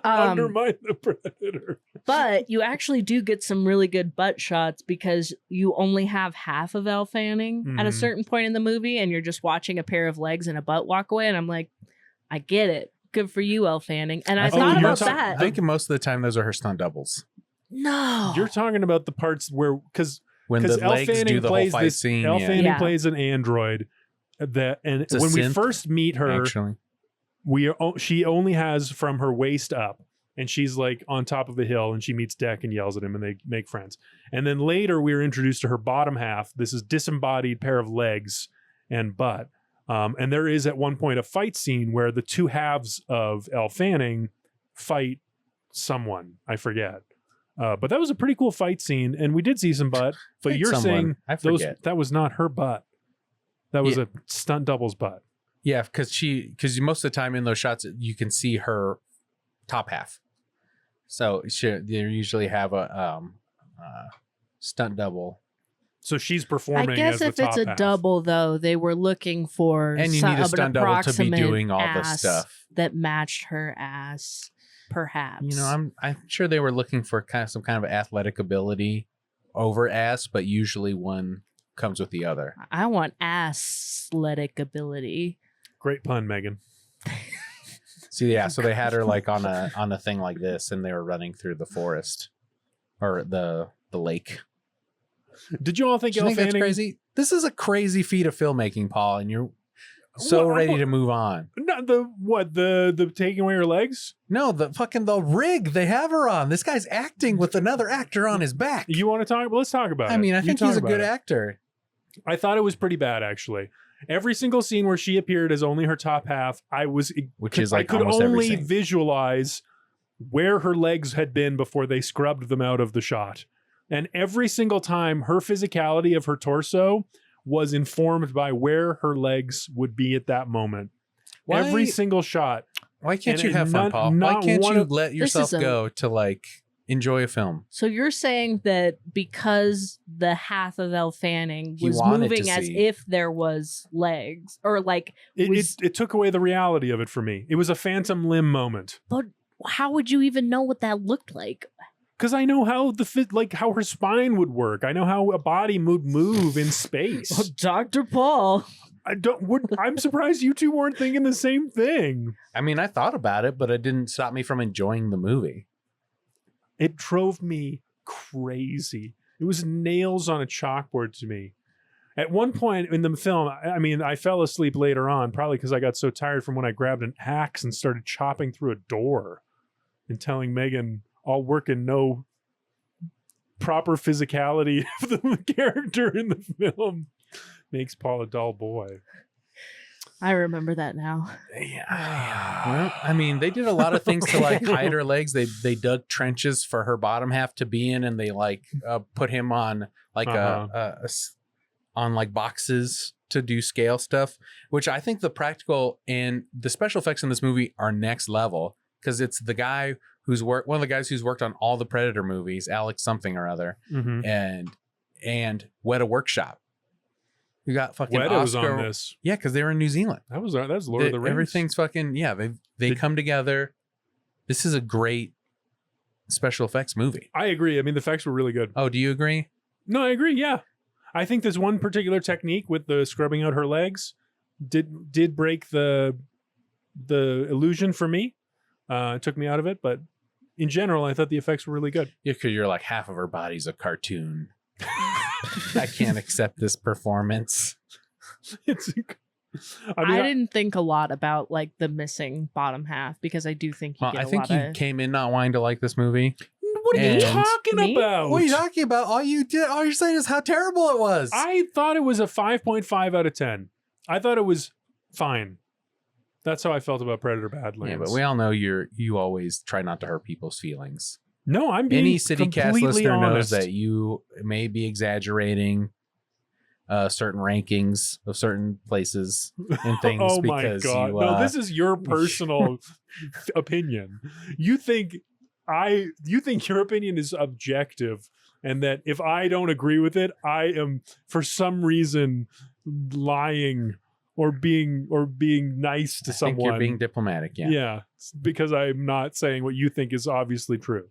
Undermine the Predator. But you actually do get some really good butt shots because you only have half of Elle Fanning at a Mhm. certain point in the movie, and you're just watching a pair of legs and a butt walk away, and I'm like, I get it. Good for you, Elle Fanning. And I think thought you're about talking- that. I think most of the time those are her stunt doubles. No, You're talking about the parts where because When the Elle legs Fanning do the whole plays fight this. scene. Elle yeah. Fanning Yeah. plays an android. And It's a when we synth, first meet her, Actually, she only has from her waist up, and she's like on top of a hill, and she meets Deck and yells at him, and they make friends. And then later we are introduced to her bottom half. This is disembodied pair of legs and butt. And there is at one point a fight scene where the two halves of Elle Fanning fight someone. I forget. But that was a pretty cool fight scene, and we did see some butt. But Fight you're someone. saying I forget. that was not her butt. That was Yeah. a stunt double's butt. yeah, because most of the time in those shots you can see her top half. So they usually have a stunt double. So she's I performing guess as the if it's top a half. double, though, they were looking for And you need a stunt double to be doing all the ass stuff. that matched her ass, perhaps. I'm sure they were looking for some kind of athletic ability over ass, but usually one comes with the other. I want athletic ability. Great pun, Megan. See, yeah, so they had her like on a thing like this, and they were running through the forest or the lake. Did you all think Do you Elle think that's Fanning? crazy? This is a crazy feat of filmmaking, Paul, and you're so What- ready what- to move on. Not the taking away her legs? No, the rig they have her on. This guy's acting with another actor on his back. You want to talk? Well, let's talk about it. I mean, I You think talk he's a about good it. actor. I thought it was pretty bad, actually. Every single scene where she appeared as only her top half, Which is like I could almost every only scene. visualize where her legs had been before they scrubbed them out of the shot. And every single time, her physicality of her torso was informed by where her legs would be at that moment. Why- Every single shot. Why can't And you have fun, not- Paul? Why not can't one you of- let yourself is a- go to like enjoy a film? So you're saying that because the half of Elle Fanning He was wanted moving to as see. if there was legs, or like, was, It took away the reality of it for me. It was a phantom limb moment. but how would you even know what that looked like? Because I know how how her spine would work. I know how a body would move in space. Oh, Dr. Paul. I'm surprised you two weren't thinking the same thing. I mean, I thought about it, but it didn't stop me from enjoying the movie. It drove me crazy. It was nails on a chalkboard to me. At one point in the film, I mean, I fell asleep later on, probably because I got so tired from when I grabbed an axe and started chopping through a door and telling Megan, I'll work in no proper physicality of the character in the film makes Paul a dull boy. I remember that now. Yeah. Well, I mean, they did a lot of things to like hide her legs. They dug trenches for her bottom half to be in, and they like put him on like on like boxes to do scale stuff, which I think the practical and the special effects in this movie are next level, because it's the guy who's one of the guys who's worked on all the Predator movies, Alex something or other, and Weta Workshop. You got fucking Weta Oscar. was on this. Yeah, because they were in New Zealand. That's Lord of the Rings. Everything's fucking, yeah, they come together. This is a great special effects movie. I agree. I mean, the effects were really good. Oh, do you agree? No, I agree. Yeah. I think there's one particular technique with the scrubbing out her legs did break the illusion for me. It took me out of it, but in general, I thought the effects were really good. Yeah, because you're like, half of her body's a cartoon. I can't accept this performance. I didn't think a lot about like the missing bottom half, because I do think I think you came in not wanting to like this movie. What are you talking about? What are you talking about? All you're saying is how terrible it was. I thought it was a 5.5 out of 10. I thought it was fine. That's how I felt about Predator Badlands. Yeah, but we all know you always try not to hurt people's feelings. No, I'm being Any City Cast listener honest. knows that you may be exaggerating certain rankings of certain places and things. Oh because my God. No, this is your personal opinion. You think your opinion is objective, and that if I don't agree with it, I am for some reason lying or being nice to someone. I think you're being diplomatic. Yeah, because I'm not saying what you think is obviously true.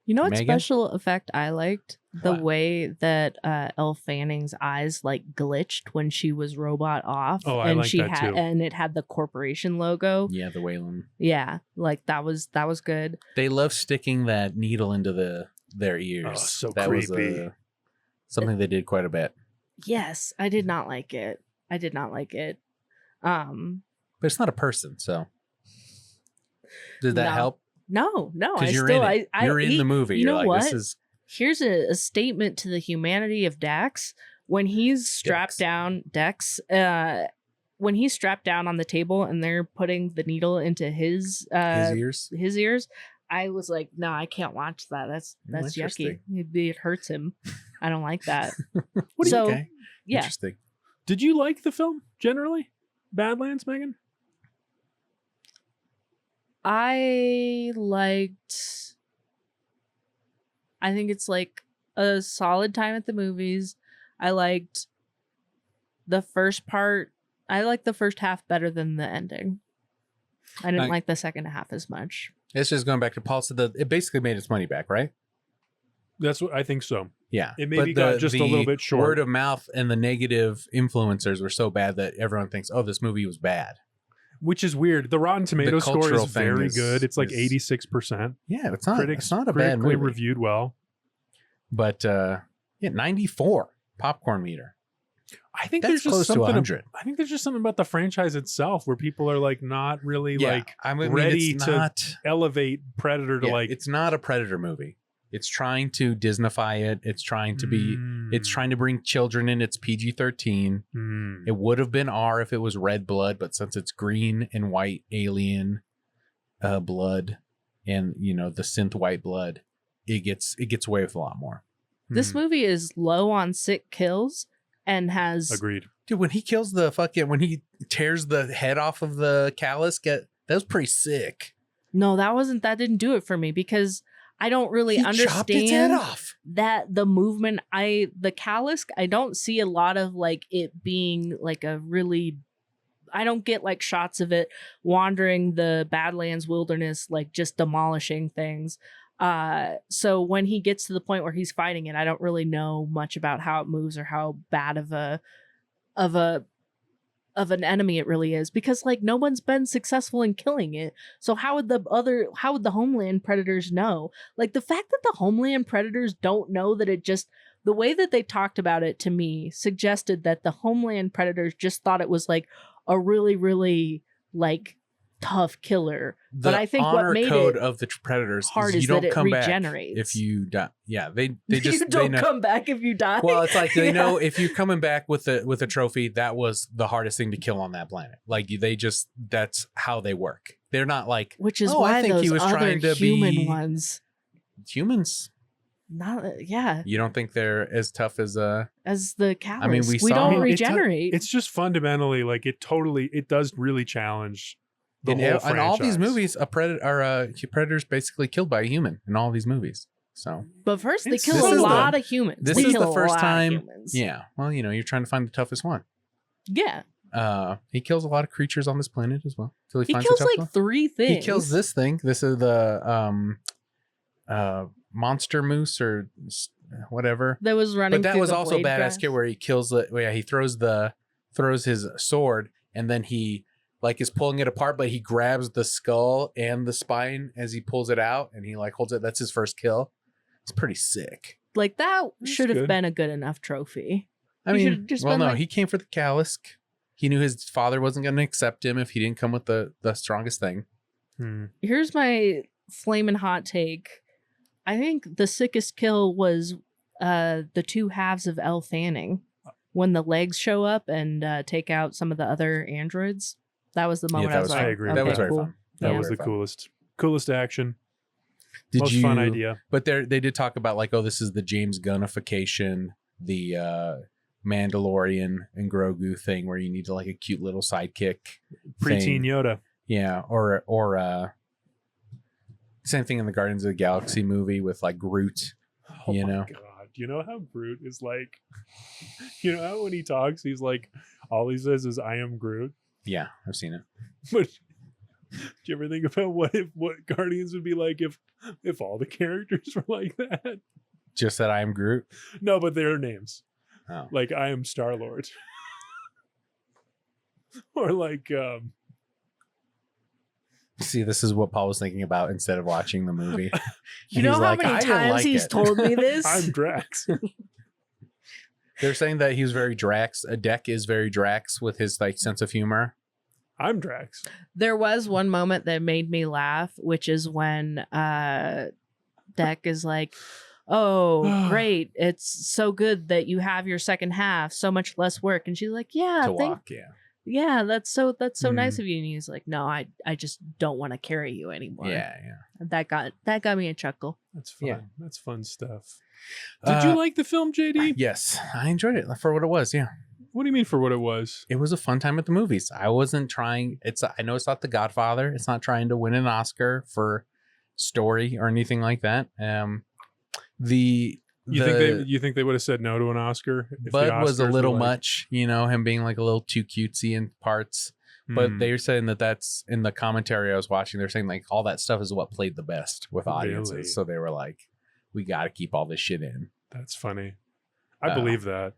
You know what Megan? special effect I liked? The What? way that Elle Fanning's eyes like glitched when she was robot off. Oh, I and like that too. And it had the corporation logo. Yeah, the Weyland. Yeah, like that was good. They love sticking that needle into their ears. Oh, so that creepy. was something they did quite a bit. Yes, I did not like it. But it's not a person, so did that No. help? No. Because you're in it. You're in the movie. You You're know like, what? this is Here's a statement to the humanity of Dax. When he's strapped down, when he's strapped down on the table and they're putting the needle into his ears, I was like, no, I can't watch that. That's yucky. It hurts him. I don't like that. Okay. Yeah. Interesting. Did you like the film generally? Badlands, Megan? I think it's like a solid time at the movies. I liked the first part. I liked the first half better than the ending. I didn't like the second half as much. It's just going back to Paul said it basically made its money back, right? That's what I think so. Yeah. It maybe got just a little bit short. Word of mouth and the negative influencers were so bad that everyone thinks, oh, this movie was bad. Which is weird. The Rotten Tomato score cultural is thing very good. It's like 86%. Yeah, it's not Critics, a bad critically movie. reviewed well. But 94 popcorn meter. I think That's there's just close to something. 100. I think there's just something about the franchise itself where people are like not really ready it's to not, elevate Predator to it's not a Predator movie. It's trying to Disneyfy it. It's trying to be. It's trying to bring children in. It's PG-13. It would have been R if it was red blood, but since it's green and white alien blood, and the synth white blood, it gets away with a lot more. This movie is low on sick kills and has agreed. Dude, when he kills when he tears the head off of the callus, that was pretty sick. No, that didn't do it for me, because I don't really He chopped its understand head off. that the movement. The callus, I don't see a lot of like it being like a really. I don't get like shots of it wandering the Badlands wilderness, like just demolishing things. So when he gets to the point where he's fighting it, I don't really know much about how it moves or how bad of an enemy it really is, because like no one's been successful in killing it. So how would the Homeland Predators know? Like the fact that the Homeland Predators don't know that it just, the way that they talked about it to me suggested that the Homeland Predators just thought it was like a really, really like tough killer. But I think what made code it of the Predators hard is is you don't that it come regenerates. back if you die. Yeah, they just you don't come back if you die. Well, it's like they know if you're coming back with a trophy, that was the hardest thing to kill on that planet. Like that's how they work. They're not like, which is why I think those he was other trying to human be humans. Not yeah. You don't think they're as tough as the Callus? I mean, we don't regenerate. It's just fundamentally like it does really challenge the whole franchise. In all these movies, a predator's basically killed by a human in all these movies. So, but first they kill a lot of humans. This is the first time. Yeah. Well, you're trying to find the toughest one. Yeah. He kills a lot of creatures on this planet as well. He kills like 3 things. He kills this thing. This is the monster moose or whatever that was running. But that was also badass kid where he kills the. Yeah, he throws his sword and then he like is pulling it apart, but he grabs the skull and the spine as he pulls it out and he like holds it. That's his first kill. It's pretty sick. Like that should have been a good enough trophy. I mean, he came for the Callus. He knew his father wasn't going to accept him if he didn't come with the strongest thing. Here's my flaming hot take. I think the sickest kill was the 2 halves of Elle Fanning when the legs show up and take out some of the other androids. That was the moment I was like, I agree. Okay, that was very cool. fun. That was the coolest action. Most fun idea. But they did talk about like, oh, this is the James Gunnification, the Mandalorian and Grogu thing where you need to like a cute little sidekick. Preteen Yoda. Yeah. Or same thing in the Guardians of the Galaxy movie with like Groot. Oh my God. You know how Groot is like, you know how when he talks, he's like, all he says is, I am Groot. Yeah, I've seen it. But do you ever think about what Guardians would be like if all the characters were like that? Just that I am Groot? No, but their names. Oh. Like I am Star-Lord. Or like see, this is what Paul was thinking about instead of watching the movie. You know how many times he's told me this? I'm Drax. They're saying that he was very Drax. Deck is very Drax with his like sense of humor. I'm Drax. There was one moment that made me laugh, which is when Deck is like, oh, great. It's so good that you have your second half. So much less work. And she's like, yeah, yeah, that's so nice of you. And he's like, no, I just don't want to carry you anymore. Yeah. That got me a chuckle. That's fun. Yeah. That's fun stuff. Did you like the film, JD? Yes, I enjoyed it for what it was. Yeah. What do you mean for what it was? It was a fun time at the movies. I wasn't trying. I know it's not The Godfather. It's not trying to win an Oscar for story or anything like that. You think they would have said no to an Oscar? If Bud was a little much, him being like a little too cutesy in parts. But they were saying that's in the commentary I was watching. They're saying like all that stuff is what played the best with audiences. Really? So they were like, we got to keep all this shit in. That's funny. I believe that.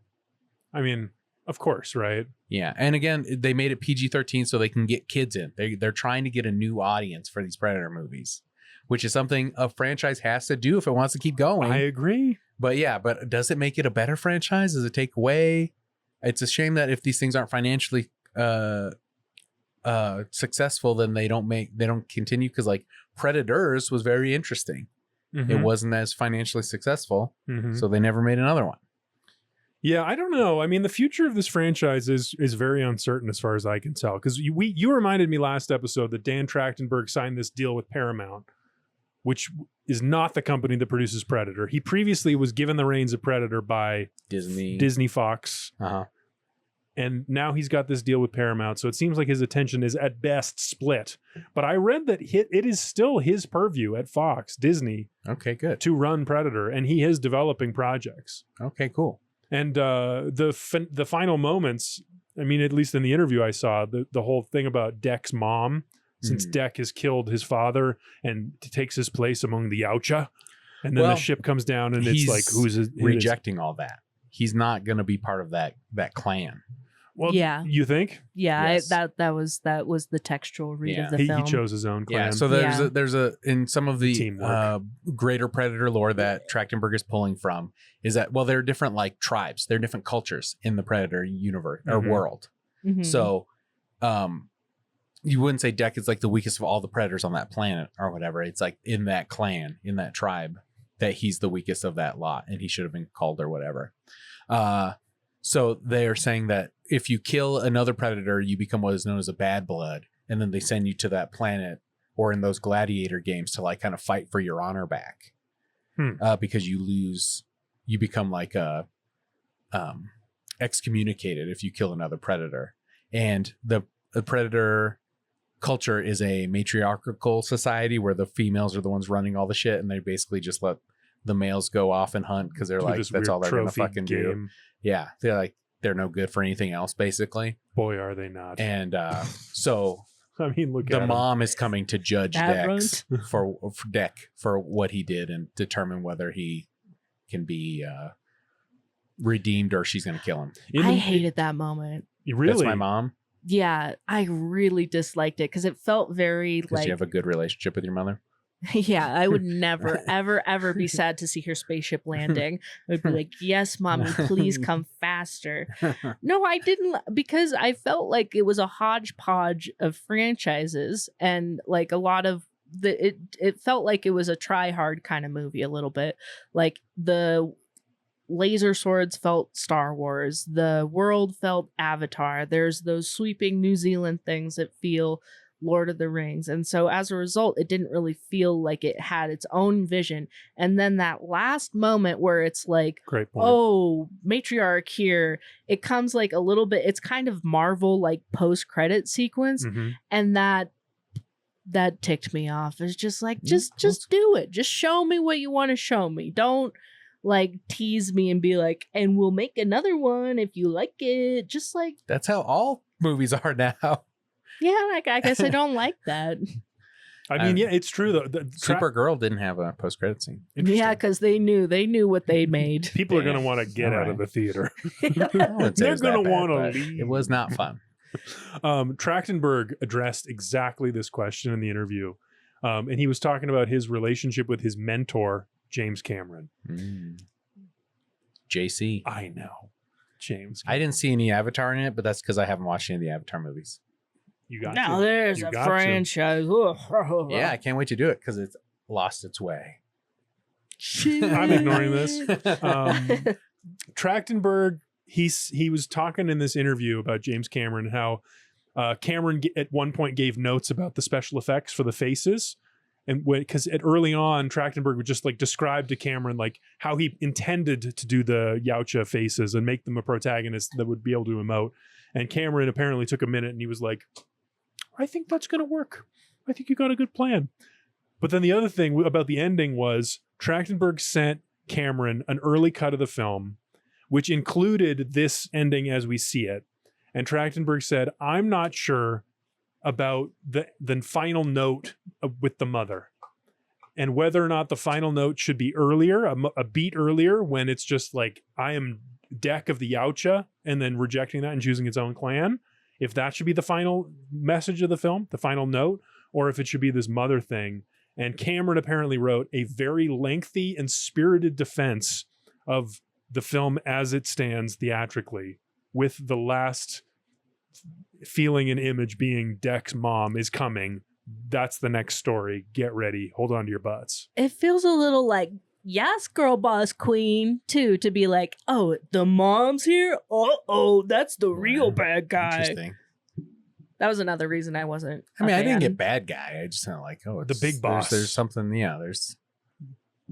I mean, of course, right? Yeah. And again, they made it PG-13 so they can get kids in. They're trying to get a new audience for these Predator movies, which is something a franchise has to do if it wants to keep going. I agree. But yeah, does it make it a better franchise? Does it take away? It's a shame that if these things aren't financially successful, then they don't continue, because like Predators was very interesting. Mm-hmm. It wasn't as financially successful, so they never made another one. Yeah, I don't know. I mean, the future of this franchise is very uncertain as far as I can tell, because you reminded me last episode that Dan Trachtenberg signed this deal with Paramount, which is not the company that produces Predator. He previously was given the reins of Predator by Disney Fox. And now he's got this deal with Paramount. So it seems like his attention is at best split. But I read that it is still his purview at Fox, Disney. Okay, good. To run Predator. And he is developing projects. Okay, cool. And the final moments, I mean, at least in the interview I saw, the whole thing about Deck's mom since Deck has killed his father and takes his place among the Yautja. And then the ship comes down and it's like, who's rejecting all that? He's not going to be part of that clan. Well, yeah. You think? Yeah, yes. that was the textual read of the film. He chose his own clan. Yeah, so there's a in some of the greater Predator lore that Trachtenberg is pulling from is that, well, there are different like tribes, there are different cultures in the Predator universe or world. Mm-hmm. So you wouldn't say Deck is like the weakest of all the Predators on that planet or whatever. It's like in that clan, in that tribe, that he's the weakest of that lot and he should have been called or whatever. So they're saying that if you kill another Predator, you become what is known as a bad blood. And then they send you to that planet or in those gladiator games to like kind of fight for your honor back. Because you become like excommunicated if you kill another Predator. And the Predator culture is a matriarchal society where the females are the ones running all the shit. And they basically just let the males go off and hunt because they're like, that's all they're going to fucking do. Yeah. They're like, they're no good for anything else, basically. Boy, are they not. And so I mean, look, the mom is coming to judge Dex for Deck for what he did and determine whether he can be redeemed or she's going to kill him. I hated that moment. Really? That's my mom? Yeah, I really disliked it because it felt very like... you have a good relationship with your mother? Yeah, I would never, ever, ever be sad to see her spaceship landing. I would be like, yes, mommy, please come faster. No, I didn't, because I felt like it was a hodgepodge of franchises and like a lot of it felt like it was a try hard kind of movie a little bit. Like the laser swords felt Star Wars. The world felt Avatar. There's those sweeping New Zealand things that feel Lord of the Rings. And so as a result, it didn't really feel like it had its own vision. And then that last moment where it's like, great point. Oh, matriarch here, it comes like a little bit, it's kind of Marvel like post-credit sequence. Mm-hmm. And that ticked me off. It's just like, just do it. Just show me what you want to show me. Don't like tease me and be like, and we'll make another one if you like it. Just like, that's how all movies are now. Yeah, like, I guess I don't like that. I mean, yeah, it's true though. Supergirl didn't have a post-credit scene. Yeah, because they knew what they made. People are going to want to get out of the theater. They're going to want to leave. It was not fun. Trachtenberg addressed exactly this question in the interview, and he was talking about his relationship with his mentor, James Cameron. JC. I know, James. I didn't see any Avatar in it, but that's because I haven't watched any of the Avatar movies. You got now to. There's you a franchise. Yeah, I can't wait to do it because it's lost its way. I'm ignoring this. Trachtenberg, he was talking in this interview about James Cameron, how Cameron at one point gave notes about the special effects for the faces. And because early on, Trachtenberg would just like describe to Cameron like how he intended to do the Yautja faces and make them a protagonist that would be able to emote. And Cameron apparently took a minute and he was like, I think that's going to work. I think you got a good plan. But then the other thing about the ending was Trachtenberg sent Cameron an early cut of the film, which included this ending as we see it. And Trachtenberg said, I'm not sure about the final note with the mother and whether or not the final note should be earlier, a beat earlier when it's just like, I am Deck of the Yautja and then rejecting that and choosing its own clan. If that should be the final message of the film, the final note, or if it should be this mother thing. And Cameron apparently wrote a very lengthy and spirited defense of the film as it stands theatrically, with the last feeling and image being Deck's mom is coming. That's the next story. Get ready. Hold on to your butts. It feels a little like, yes, girl boss queen, too, to be like, oh, the mom's here? Uh-oh, that's the real bad guy. Interesting. That was another reason I wasn't. I mean, I didn't get bad guy. I just felt like, oh, the big boss. There's something, yeah, there's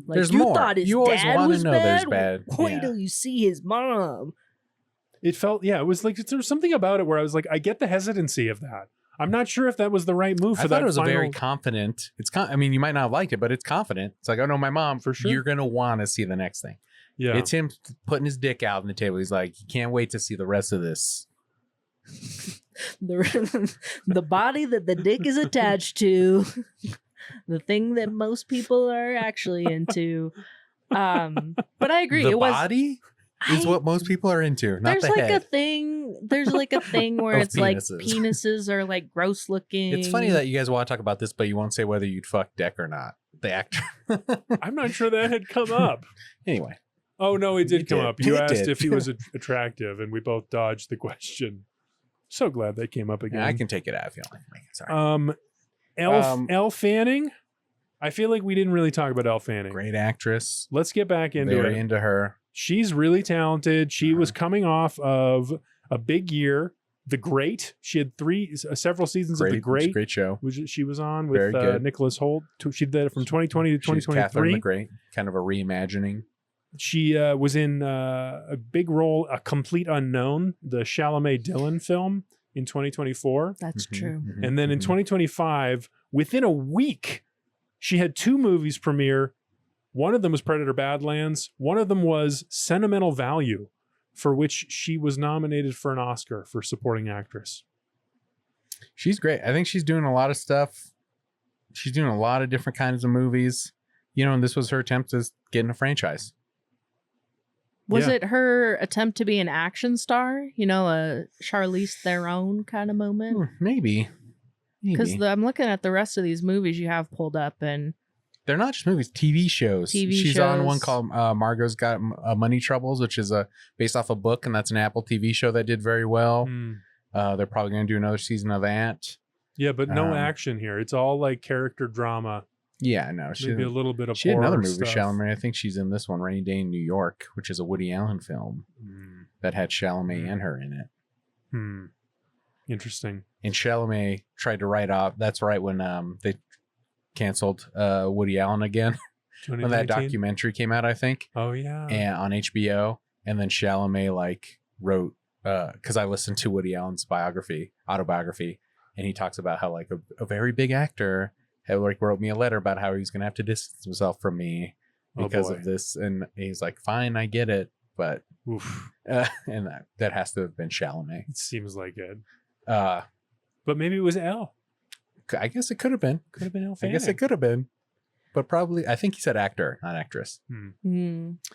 like, there's you more. Thought his you always dad want was to know bad? there's bad. Wait till you see his mom. It felt, yeah, it was like, there was something about it where I was like, I get the hesitancy of that. I'm not sure if that was the right move for that. I thought it was a very confident. I mean, you might not have liked it, but it's confident. It's like, oh no, my mom, for sure. You're gonna want to see the next thing. Yeah, it's him putting his dick out on the table. He's like, you can't wait to see the rest of this. the body that the dick is attached to, the thing that most people are actually into. But I agree. The it was body is what most people are into, not there's the like head. a thing. There's like a thing where Of it's like penises. penises are like gross looking. It's funny that you guys want to talk about this, but you won't say whether you'd fuck Deck or not. The actor. I'm not sure that had come up. Anyway. Oh, no, it did It come did. up. You It asked did. if he was attractive, and we both dodged the question. So glad that came up again. Yeah, I can take it out if you don't like me. Sorry. Elle Fanning. I feel like we didn't really talk about Elle Fanning. Great actress. Let's get back into Very it. into her. She's really talented. She was coming off of a big year. The Great. She had several seasons of The Great. Great show. Which she was on Very with good. Nicholas Hoult. She did that from 2020 to She's Catherine 2023. the Great. Kind of a reimagining. She was in a big role, A Complete Unknown, the Chalamet Dylan film in 2024. That's Mhm, true. mhm, And then in mhm. 2025, within a week, she had 2 movies premiere. One of them was Predator Badlands. One of them was Sentimental Value, for which she was nominated for an Oscar for supporting actress. She's great. I think she's doing a lot of stuff. She's doing a lot of different kinds of movies. And this was her attempt at getting a franchise. Was Yeah. it her attempt to be an action star? A Charlize Theron kind of moment? Maybe. Because I'm looking at the rest of these movies you have pulled up, and They're not just movies, TV shows. TV She's on one shows. called Margot's Got Money Troubles, which is based off a book, and that's an Apple TV show that did very well. They're probably going to do another season of that. Yeah, but no Um, action here. It's all like character drama. Yeah, no. Maybe a little bit of She did another horror movie with stuff. Chalamet. I think she's in this one, Rainy Day in New York, which is a Woody Allen film that had Chalamet and her in it. Interesting. And Chalamet tried to write off. That's right when they canceled Woody Allen again when that 2019? documentary came out, I think, Oh, yeah. and on HBO. And then Chalamet wrote because I listened to Woody Allen's autobiography, and he talks about how a very big actor had wrote me a letter about how he was going to have to distance himself from me because of this, and he's like, "Fine, I get it," but Oof. and that has to have been Chalamet. It seems like it. Uh, But maybe it was Elle. I guess it could have been. Could have been Elle I Fanning. guess it could have been, but probably I think he said actor, not actress.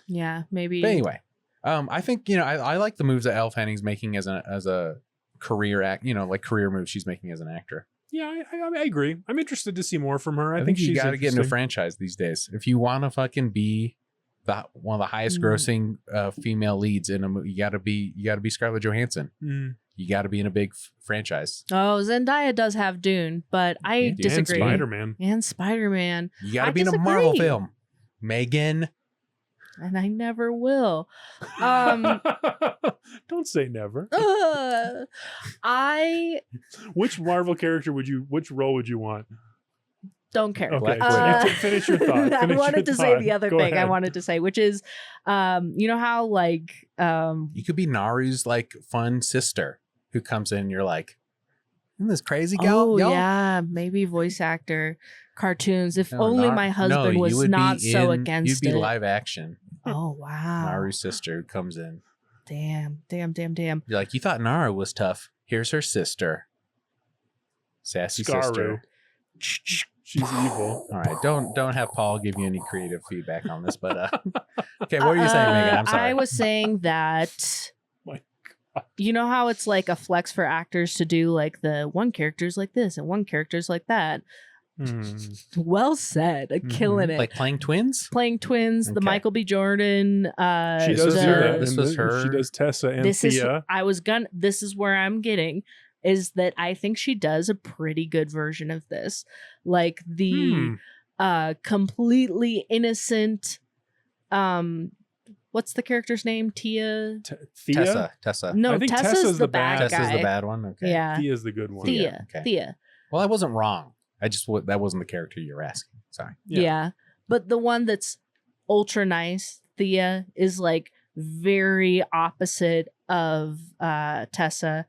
yeah, maybe. But anyway, I think I like the moves that Elle Fanning's making as a career act. Career moves she's making as an actor. Yeah, I agree. I'm interested to see more from her. I think you she's got to get into a interesting. franchise these days if you want to fucking be one of the highest grossing female leads in a movie. You got to be Scarlett Johansson. You got to be in a big franchise. Oh, Zendaya does have Dune, but I And disagree. Spider-Man. And Spider-Man. You got to I be in a Marvel disagree. film. Megan. And I never will. Don't say never. I Which Marvel character which role would you want? don't care. Okay, Black Widow. finish your thought. I Finish wanted your to say thought. the other Go thing I ahead. wanted to say, which is, you know how You could be Naru's fun sister who comes in and you're like, isn't this crazy gal? oh y'all? yeah, maybe voice actor, cartoons. If No, only Nar- my no, husband you was would be not so in- against You'd be it. live action. Oh wow! Naru's sister who comes in. Damn. You're like, you thought Naru was tough. Here's her sister. Sassy Skaru. sister. She's evil. All right, don't have Paul give you any creative feedback on this, but okay, what were you saying, Megan? I'm sorry. I was saying that My you know how it's like a flex for actors to do the one character's like this and one character's like that. Well said. Killing it. Like playing twins? Playing twins, the Okay. Michael B. Jordan. She This does was do her- that. this and was her- She does Tessa and This is Thea. this is where I'm getting is that I think she does a pretty good version of this. Like the completely innocent what's the character's name? Thea? Thea? Tessa. No, I think Tessa's, Tessa's the the bad bad- guy. Tessa's the bad one. Okay. Yeah. Thea's the good one. Thea. okay. Thea. Well, I wasn't wrong. That wasn't the character you were asking. Sorry. Yeah. But the one that's ultra nice, Thea, is very opposite of Tessa.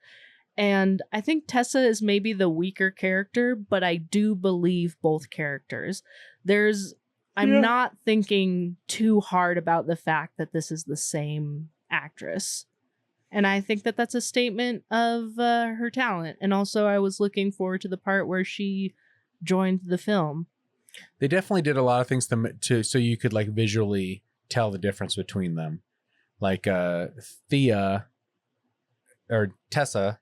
And I think Tessa is maybe the weaker character, but I do believe both characters. I'm Yeah. not thinking too hard about the fact that this is the same actress. And I think that that's a statement of her talent. And also, I was looking forward to the part where she joined the film. They definitely did a lot of things to so you could like visually tell the difference between them. Like Thea or Tessa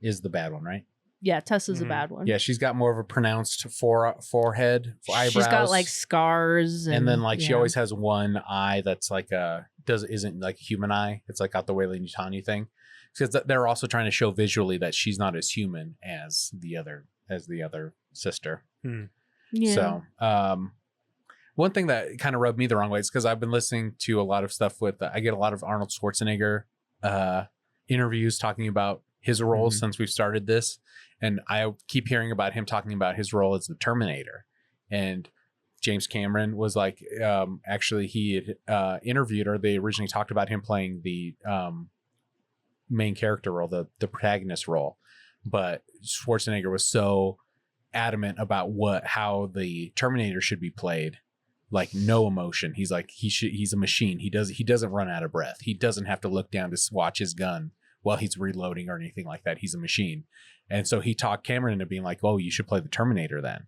is the bad one, right? Yeah, Tessa's a bad one. Yeah, she's got more of a pronounced forehead, eyebrows. She's got like scars, and then like she always has one eye that's like isn't like a human eye. It's like got the Weyland-Yutani thing, because they're also trying to show visually that she's not as human as the other sister. Yeah. So, one thing that kind of rubbed me the wrong way is because I've been listening to a lot of stuff with I get a lot of Arnold Schwarzenegger interviews talking about his role since we've started this. And I keep hearing about him talking about his role as the Terminator. And James Cameron was like, actually, he had interviewed, or they originally talked about him playing the main character role, the protagonist role. But Schwarzenegger was so adamant about how the Terminator should be played, like no emotion. He's like, he's a machine. He doesn't run out of breath. He doesn't have to look down to watch his gun while he's reloading or anything like that. He's a machine. And so he talked Cameron into being like, oh, you should play the Terminator then.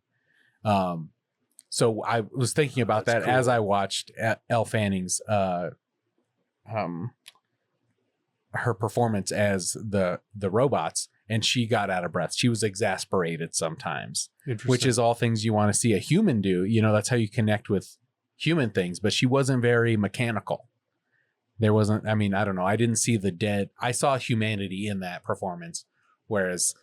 So I was thinking about that cool. As I watched Elle Fanning's her performance as the robots, and she got out of breath. She was exasperated sometimes, which is all things you want to see a human do. You know, that's how you connect with human things, but she wasn't very mechanical. There wasn't, I mean, I don't know. I didn't see I saw humanity in that performance, whereas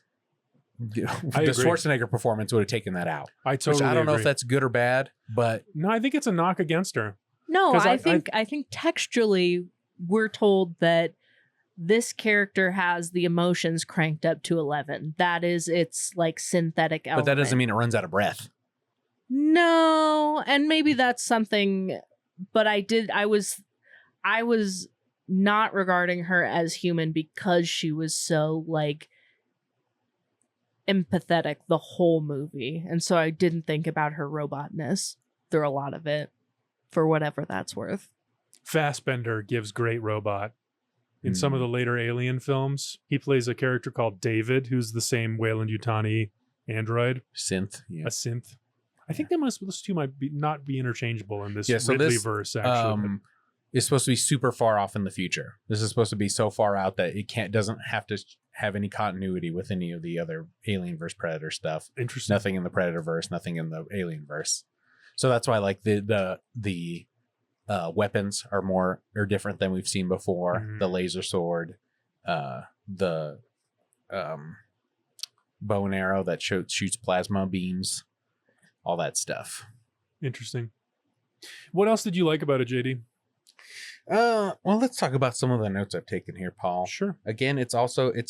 the Schwarzenegger performance would have taken that out. I don't know if that's good or bad, but no, I think it's a knock against her. No, I think textually we're told that this character has the emotions cranked up to 11. That is its like synthetic element. But that doesn't mean it runs out of breath. No, and maybe that's something, but I was not regarding her as human because she was so like empathetic the whole movie. And so I didn't think about her robotness through a lot of it, for whatever that's worth. Fassbender gives great robot. In some of the later Alien films, he plays a character called David, who's the same Weyland-Yutani android. Synth. Yeah. A synth. I think those two might not be interchangeable in this Ridley-verse, actually. It's supposed to be super far off in the future. This is supposed to be so far out that it doesn't have to have any continuity with any of the other Alien versus Predator stuff. Interesting. Nothing in the Predator verse, nothing in the Alien verse. So that's why like the weapons are different than we've seen before. Mm-hmm. The laser sword, the bow and arrow that shoots plasma beams, all that stuff. Interesting. What else did you like about it, JD? Well, let's talk about some of the notes I've taken here, Paul. Sure. Again, it's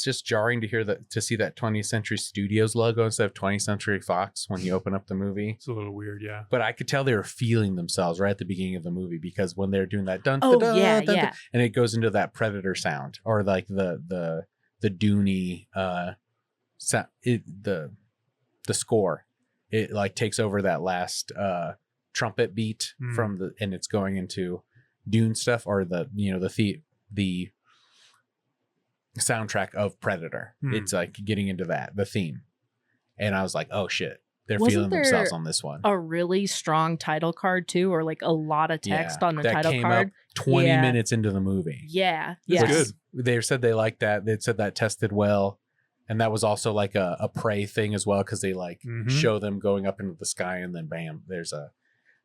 just jarring to see that 20th Century Studios logo instead of 20th Century Fox when you open up the movie. It's a little weird, yeah. But I could tell they were feeling themselves right at the beginning of the movie, because when they're doing that dun yeah. And it goes into that Predator sound, or like the Dune-y the score. It like takes over that last trumpet beat and it's going into Dune stuff, or the soundtrack of Predator. It's like getting into the theme, and I was like, oh shit, they're feeling themselves on this one. A really strong title card too, or like a lot of text on the title came card. Up 20 minutes into the movie. Yeah, good. They said they liked that. They said that tested well, and that was also like a prey thing as well, because they like show them going up into the sky, and then bam, there's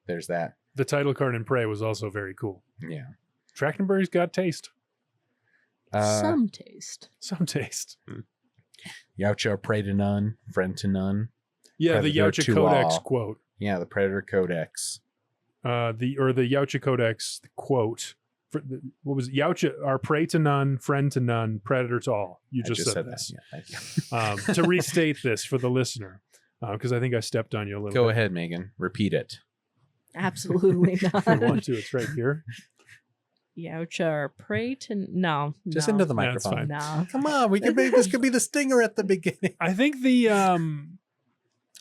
that. The title card in Prey was also very cool. Yeah. Trachtenberg's got taste. Some taste. Yautja, prey to none, friend to none. Yeah, Predator the Yautja Codex quote. Yeah, the Predator Codex. The Yautja Codex quote. What was it? Yautja, are prey to none, friend to none, predator to all. You just said this. Yeah, thank you. To restate this for the listener, because I think I stepped on you a little bit. Go ahead, Megan. Repeat it. Absolutely not. If you want to, it's right here. Yautja are prey to just into the microphone. No. Come on, we could make this could be the stinger at the beginning. I think the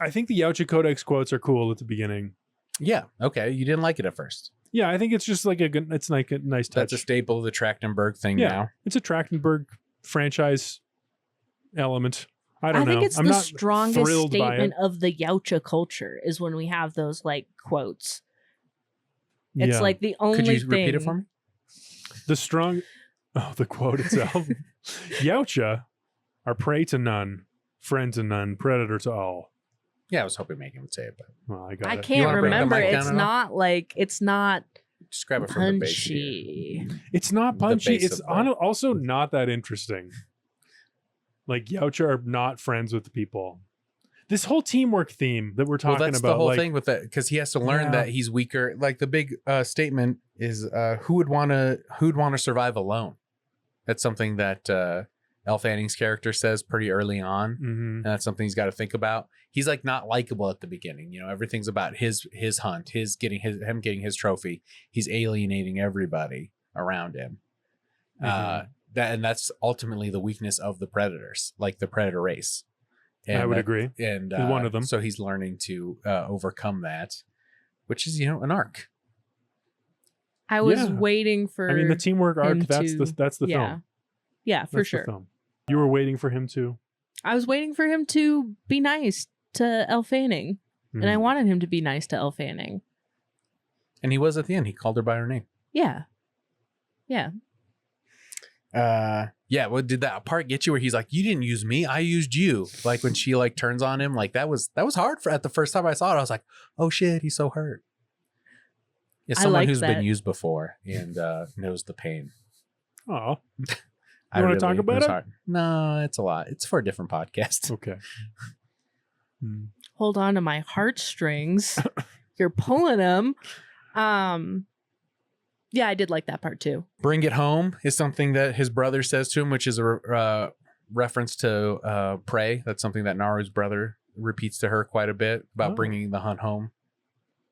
Yautja Codex quotes are cool at the beginning. Yeah. Okay. You didn't like it at first. Yeah, I think it's just like it's like a nice touch. That's a staple of the Trachtenberg thing Yeah, now. it's a Trachtenberg franchise element. I don't know. think it's I'm the not strongest thrilled by statement it. of the Yautja culture is when we have those like quotes. It's Yeah. like the only Could you thing. repeat it for me? The quote itself. Yautja are prey to none, friend to none, predator to all. Yeah, I was hoping Megan would say it, but Well, I got I it. can't wanna bring the remember. mic down It's at all? not like it's not just grab it from the base. Here. punchy. It's not The punchy. base It's of the- also not that interesting. Like Yautja are not friends with the people. This whole teamwork theme that we're talking Well, that's about, the whole like, thing with that, because he has to learn Yeah. that he's weaker. Like the big statement is, who would want to survive alone? That's something that Elle Fanning's character says pretty early on, mhm. and that's something he's got to think about. He's like not likable at the beginning. You know, everything's about his hunt, him getting his trophy. He's alienating everybody around him. Mhm. That's ultimately the weakness of the predators, like the predator race. I would agree. And He's one of them. So he's learning to overcome that, which is, an arc. I was Yeah. waiting for. I mean, the teamwork arc. him That's to- the yeah. film. Yeah, for That's sure. The film. You were waiting for him to. I was waiting for him to be nice to Elle Fanning, and I Mhm. wanted him to be nice to Elle Fanning. And he was at the end. He called her by her name. Yeah. Yeah. Yeah. Well, did that part get you where he's like, you didn't use me, I used you? Like when she like turns on him, like that was hard at the first time I saw it. I was like, oh shit, he's so hurt. Yeah, I someone like who's that. been used before and knows the pain. Oh, I wanna talk about was it? hard. No, it's a lot. It's for a different podcast. okay. Hmm. Hold on to my heartstrings. You're pulling them. Yeah, I did like that part too. Bring it home is something that his brother says to him, which is a reference to Prey. That's something that Naru's brother repeats to her quite a bit about Oh. bringing the hunt home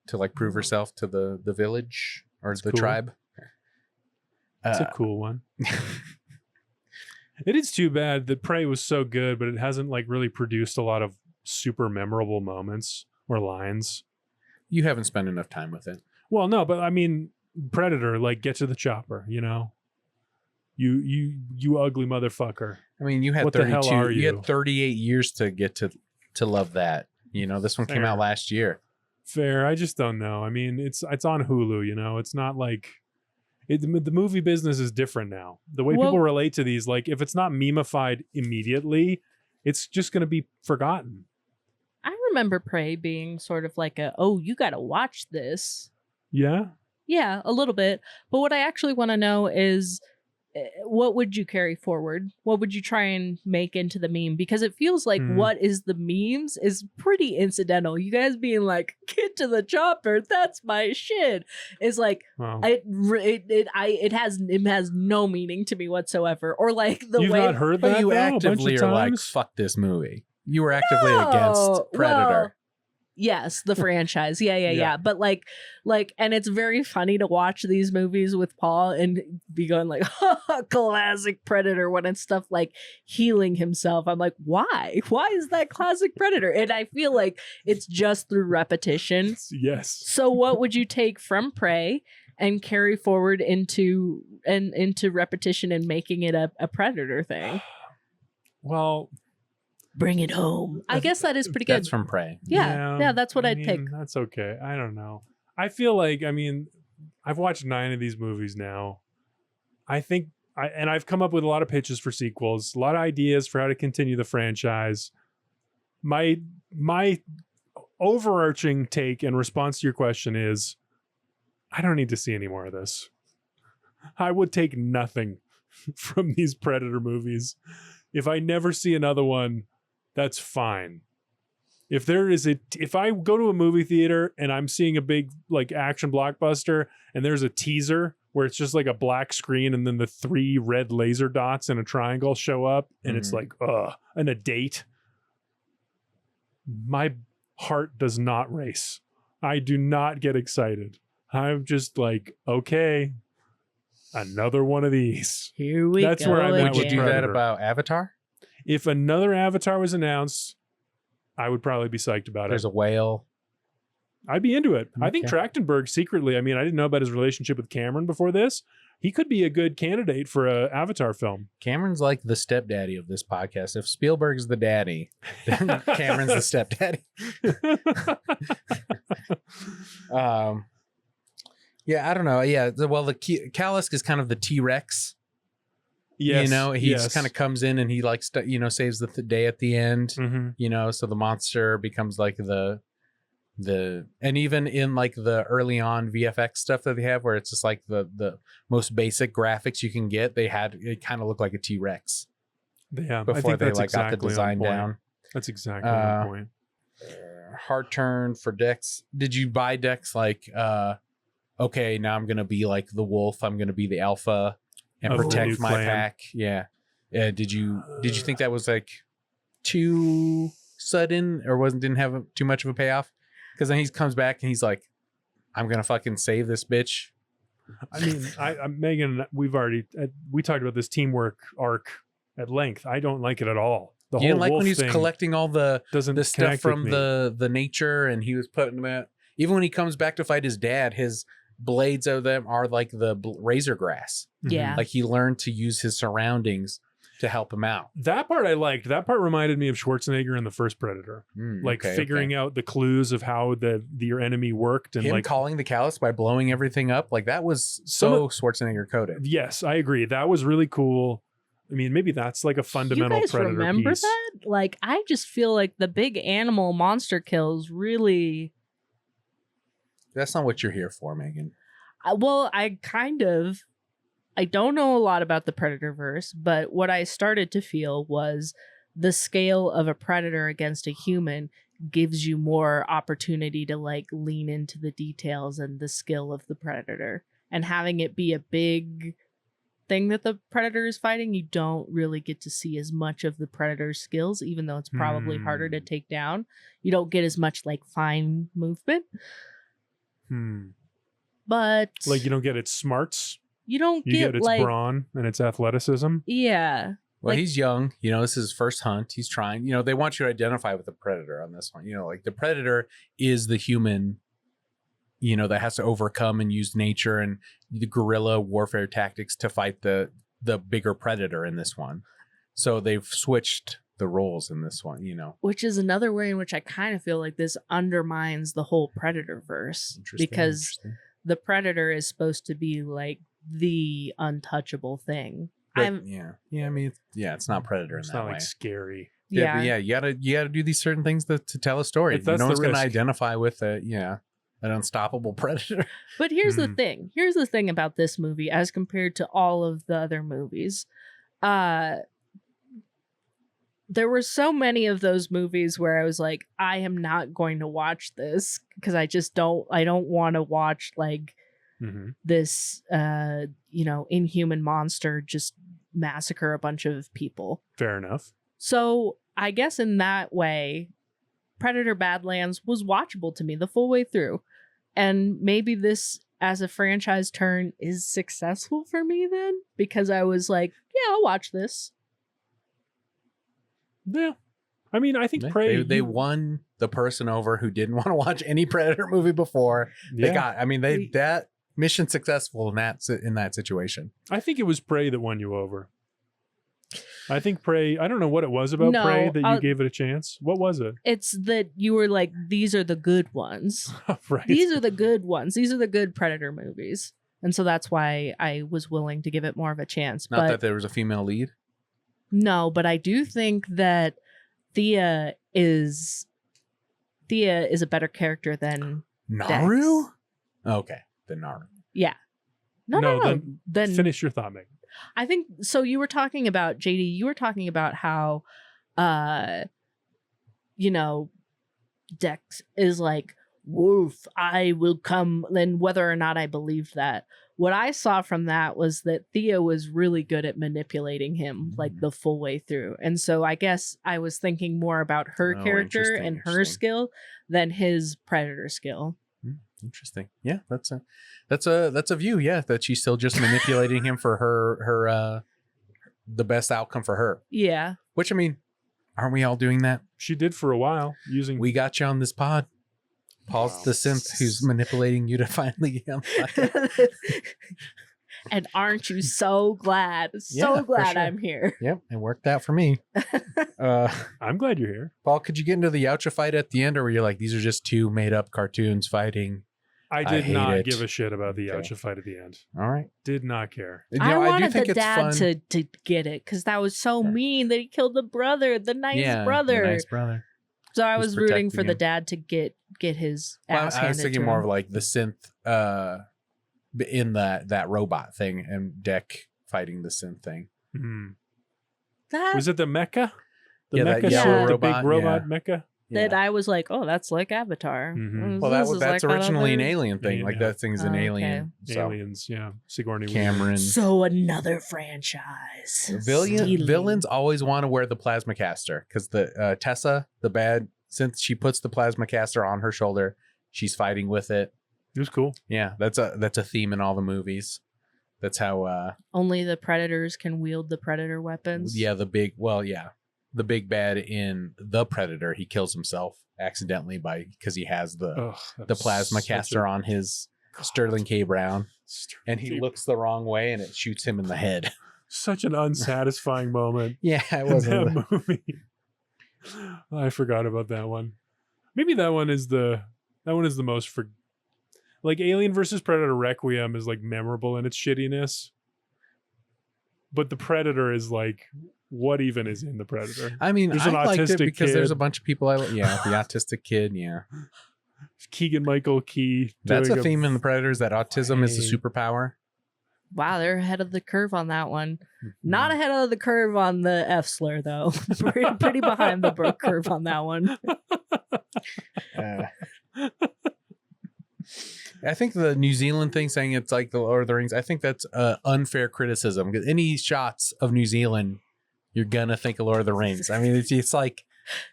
to like prove herself to the village or the cool. tribe. It's a cool one. It is too bad that Prey was so good, but it hasn't like really produced a lot of super memorable moments or lines. You haven't spent enough time with it. Well, no, but I mean, Predator, like, get to the chopper, you know? You ugly motherfucker. I mean, you had What the hell 32. are You you? had 38 years to get to love that. You know, this one came out Fair. last year. Fair. I just don't know. I mean, it's on Hulu, you know? It's not like the movie business is different now. The way Well- people relate to these, like, if it's not memeified immediately, it's just going to be forgotten. I remember Prey being sort of like you got to watch this. Yeah? Yeah, a little bit. But what I actually want to know is what would you carry forward? What would you try and make into the meme? Because it feels like what is the memes is pretty incidental. You guys being like, get to the chopper, that's my shit. Is like Well, it has no meaning to me whatsoever. Or like the you've way not heard But that, you though, a bunch actively of are like, times? fuck this movie. You were actively No, against Predator. well, yes, the franchise. Yeah. Yeah. But like, and it's very funny to watch these movies with Paul and be going like, classic Predator when it's stuff like healing himself. I'm like, why? Why is that classic Predator? And I feel like it's just through repetition. Yes. So what would you take from Prey and carry forward into repetition and making it a Predator thing? Well, Bring it home. I guess that is pretty good. That's from Prey. Yeah, that's what I I'd pick. mean, That's okay. I don't know. I feel like, I mean, I've watched 9 of these movies now. I think, I've come up with a lot of pitches for sequels, a lot of ideas for how to continue the franchise. My overarching take and response to your question is, I don't need to see any more of this. I would take nothing from these Predator movies. If I never see another one, that's fine. If I go to a movie theater and I'm seeing a big like action blockbuster and there's a teaser where it's just like a black screen and then the 3 red laser dots in a triangle show up and it's like, and a date, my heart does not race. I do not get excited. I'm just like, okay, another one of these. Here we That's go. where I'm at Would you with do that Predator. about Avatar? If another Avatar was announced, I would probably be psyched about There's it. a whale. I'd be into it. Okay. I think Trachtenberg secretly, I mean, I didn't know about his relationship with Cameron before this. He could be a good candidate for a Avatar film. Cameron's like the stepdaddy of this podcast. If Spielberg's the daddy, then Cameron's the stepdaddy. Yeah, I don't know. Yeah, well, the Kalisk is kind of the T-Rex. Yes, you know, he yes. just kind of comes in and he like saves the day at the end. Mhm. You know, so the monster becomes like the and even in like the early on VFX stuff that they have, where it's just like the most basic graphics you can get, it kind of looked like a T-Rex. Yeah, before I think they that's like exactly got the design on point. down. That's exactly on point. Hard turn for Dex. Did you buy Dex like okay, now I'm gonna be like the wolf, I'm gonna be the alpha and Of the protect new my clan. pack? Yeah. Did you think that was like too sudden or didn't have too much of a payoff? Because then he comes back and he's like, I'm gonna fucking save this bitch. I mean, Megan, we talked about this teamwork arc at length. I don't like it at all. The You whole didn't like wolf when he was thing collecting all the doesn't stuff connect with from me. the nature, and he was putting them out. Even when he comes back to fight his dad, his blades of them are like the razor grass. Mhm. Yeah. Like he learned to use his surroundings to help him out. That part I liked. That part reminded me of Schwarzenegger in the first Predator, like figuring out the clues of how your enemy worked, and him like calling the callus by blowing everything up. Like that was so Schwarzenegger coded. yes, I agree. That was really cool. I mean, maybe that's like a fundamental you guys Predator remember piece. that? Like, I just feel like the big animal monster kills really. That's not what you're here for, Megan. Well, I don't know a lot about the Predator-verse, but what I started to feel was the scale of a predator against a human gives you more opportunity to like lean into the details and the skill of the predator. And having it be a big thing that the predator is fighting, you don't really get to see as much of the predator's skills, even though it's probably harder to take down. You don't get as much like fine movement. But Like you don't get its smarts. you don't You get get its like brawn and its athleticism. yeah. Well, Like- he's young. You know, this is his first hunt. He's trying. You know, they want you to identify with the predator on this one. You know, like the predator is the human, you know, that has to overcome and use nature and the guerrilla warfare tactics to fight the bigger predator in this one. So they've switched the roles in this one, you know. Which is another way in which I kind of feel like this undermines the whole Predator verse. Interesting, Because the Predator is supposed to be like the untouchable thing. But, I'm yeah. I mean, it's not predator It's in that not way. like scary. yeah. But you gotta do these certain things to tell a story. That's No the one's gonna risk. identify with an unstoppable predator. But here's the Mhm. thing. Here's the thing about this movie as compared to all of the other movies. There were so many of those movies where I was like, I am not going to watch this because I don't want to watch like Mhm. this inhuman monster just massacre a bunch of people. Fair enough. So I guess in that way, Predator Badlands was watchable to me the full way through. And maybe this as a franchise turn is successful for me then, because I was like, yeah, I'll watch this. Yeah. I mean, I think Prey. They won the person over who didn't want to watch any Predator movie before. They got. I mean, that mission successful in that situation. I think it was Prey that won you over. I think Prey. I don't know what it was about No, Prey that you gave it a chance. What was it? It's that you were like, these are the good ones. Right. These are the good ones. These are the good Predator movies. And so that's why I was willing to give it more of a chance. Not that there was a female lead. No, but I do think that Thea is a better character than Naru. Okay, then Naru. yeah. No. Then finish your thought, Megan. I think so. You were talking about JD. You were talking about how, Dex is like, "Woof, I will come." And whether or not I believed that, what I saw from that was that Thea was really good at manipulating him like the full way through. And so I guess I was thinking more about her character and her skill than his predator skill. Interesting. Yeah, that's a view. Yeah, that she's still just manipulating him for her the best outcome for her. Yeah. Which, I mean, aren't we all doing that? She did for a while using. We got you on this pod. Paul's the synth who's manipulating you to finally And aren't you so glad? Yeah, for sure. I'm here. Yep, it worked out for me. I'm glad you're here. Paul, could you get into the Yautja fight at the end, or were you like, these are just two made up cartoons fighting? I did hate not it. give a shit about the Okay. Yautja fight at the end. All right. Did not care. You I know, wanted do think the it's dad fun. to get it because that was so mean that he killed the brother, the nice Yeah, brother. the nice brother. So I Who's was rooting for protecting the him. dad to get his Well, ass I handed was thinking to more him. of like the synth in that robot thing and Deck fighting the synth thing. That Was it the mecha? The Yeah, that mecha, yellow the robot, big robot yeah. mecha. that I was like, oh, that's like Avatar. Mhm. Well, This is that's like originally an another- alien thing. Like Yeah. that thing's an Oh, alien. So Aliens, yeah. Sigourney Weaver. Cameron. So another franchise. Stealing. Villains always want to wear the plasma caster because the Tessa, the bad synth, she puts the plasma caster on her shoulder. She's fighting with it. It was cool. Yeah, that's a theme in all the movies. That's how Only the predators can wield the predator weapons. the big bad in The Predator, he kills himself accidentally because he has the plasma caster on his Sterling K. Brown, and he looks the wrong way and it shoots him in the head. Such an unsatisfying moment. Yeah, it in wasn't. that movie. I forgot about that one. Maybe that one is the most for like Alien versus Predator Requiem is like memorable in its shittiness. But the Predator is like, what even is in the Predator? I mean, There's I an liked it autistic because there's kid. a bunch of people. The autistic kid. Yeah, Keegan Michael Key. that's doing a theme in the Predators. That autism is a superpower. Wow, they're ahead of the curve on that one. Not ahead of the curve on the F slur, though. pretty behind the curve on that one. I think the New Zealand thing, saying it's like the Lord of the Rings, I think that's unfair criticism. Because any shots of New Zealand, you're gonna think of Lord of the Rings. I mean, it's like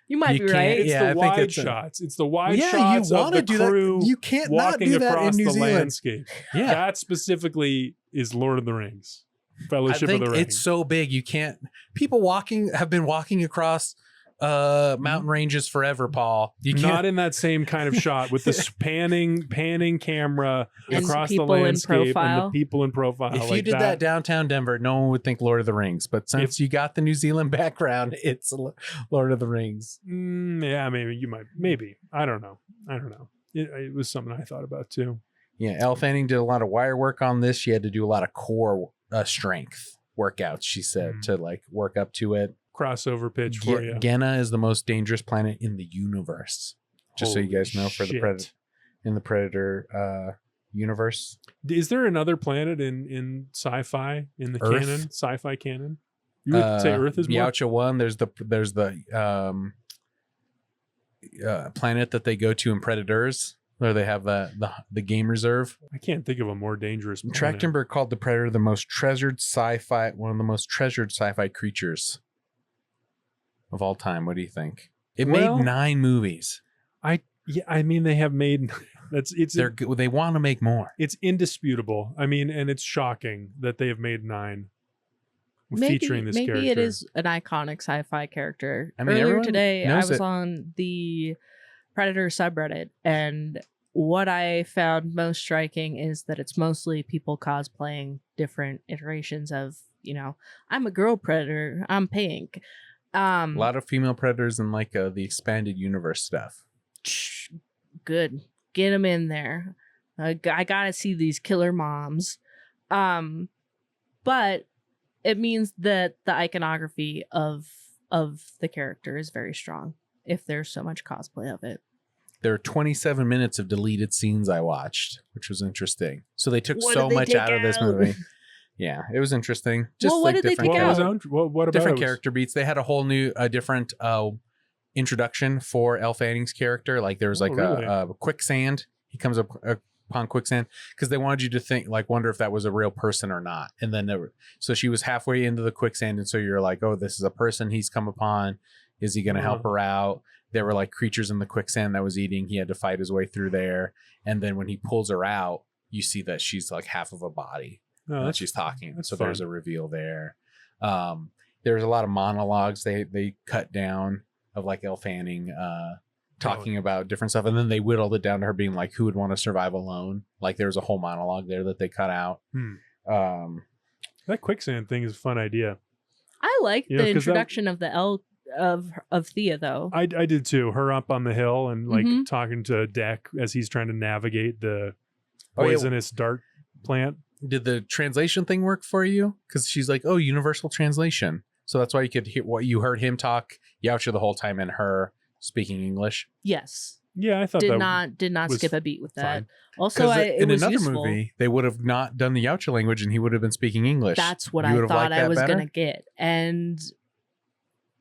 You might You be can't- right. It's Yeah, the I think wide it's shots. It's the wide yeah, shots you of want the to do crew that. You can't not walking do that across in New the Zealand. landscape. Yeah, That specifically is Lord of the Rings. I Fellowship of think the Ring. it's so big. You can't. People have been walking across mountain ranges forever, Paul. You can't. Not in that same kind of shot with the panning camera And across the people in landscape and the profile. people in profile. If you like did that downtown Denver, no one would think Lord of the Rings. But since you got the New Zealand background, it's Lord of the Rings. Yeah, maybe you might. Maybe I don't know. It was something I thought about too. Yeah, Elle Fanning did a lot of wire work on this. She had to do a lot of core strength workouts, she said, to like work up to it. Crossover pitch for you. Genna is the most dangerous planet in the universe. Just so you guys know, for the Predator, in the Predator universe. Is there another planet in sci-fi, in the Earth? canon, sci-fi canon? You would say Earth is more. Yautja 1. There's the planet that they go to in Predators, where they have the game reserve. I can't think of a more dangerous planet. Trachtenberg called the Predator one of the most treasured sci-fi creatures of all time. What do you think? It Well, made 9 movies. Yeah, I mean they have made They want to make more. it's indisputable. I mean, and it's shocking that they have made 9 featuring this character. Maybe it is an iconic sci-fi character. I mean, Earlier everyone today, I knows was it. on the Predator subreddit, and what I found most striking is that it's mostly people cosplaying different iterations of, I'm a girl predator, I'm pink. A lot of female predators in like the expanded universe stuff. Good, get them in there. I gotta see these killer moms. But it means that the iconography of the character is very strong if there's so much cosplay of it. There are 27 minutes of deleted scenes I watched, which was interesting. So they took What so did they much take out of this out? movie. Yeah, it was interesting. Just Well, what like did they different take What out? was what about different it? character beats. They had a whole new, different introduction for Elle Fanning's character. Like there was like really? a quicksand. He comes up upon quicksand because they wanted you to think, like, wonder if that was a real person or not. And then so she was halfway into the quicksand, and so you're like, oh, this is a person he's come upon. Is he going to help her out? There were like creatures in the quicksand that was eating. He had to fight his way through there. And then when he pulls her out, you see that she's like half of a body. Oh, She's talking. that's So fun. there's a reveal there. There's a lot of monologues they cut down of like Elle Fanning talking about different stuff, and then they whittled it down to her being like, who would want to survive alone? Like there was a whole monologue there that they cut out. That quicksand thing is a fun idea. I like the introduction of the Elle of Thea, though. I did too. Her up on the hill and like talking to Deck as he's trying to navigate the poisonous dart plant. Did the translation thing work for you? Because she's like, oh, universal translation. So that's why you could hear what you heard him talk Yautja the whole time and her speaking English. Yes. Yeah, I thought did not skip a beat with that. Fine. Also, in another movie, they would have not done the Yautja language, and he would have been speaking English. That's what I thought I was gonna get, and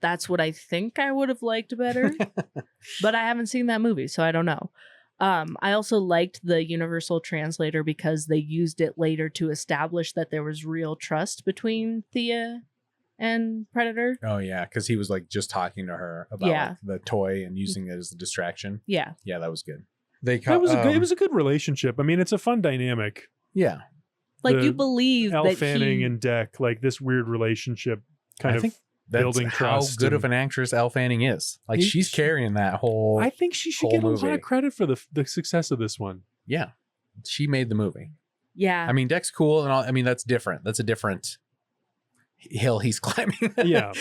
that's what I think I would have liked better. But I haven't seen that movie, so I don't know. I also liked the universal translator because they used it later to establish that there was real trust between Thea and Predator. Oh yeah, because he was like just talking to her about like, the toy and using it as a distraction. Yeah, that was good. It was a good relationship. I mean, it's a fun dynamic. Yeah, like you believe Elle that Fanning and Deck, like this weird relationship, kind of building trust. How good of an actress Elle Fanning is. Like she's carrying that whole. I think she should get a lot of credit for the success of this one. Yeah, she made the movie. Yeah, I mean, Deck's cool and all. I mean, that's different. That's a different hill he's climbing. Yeah.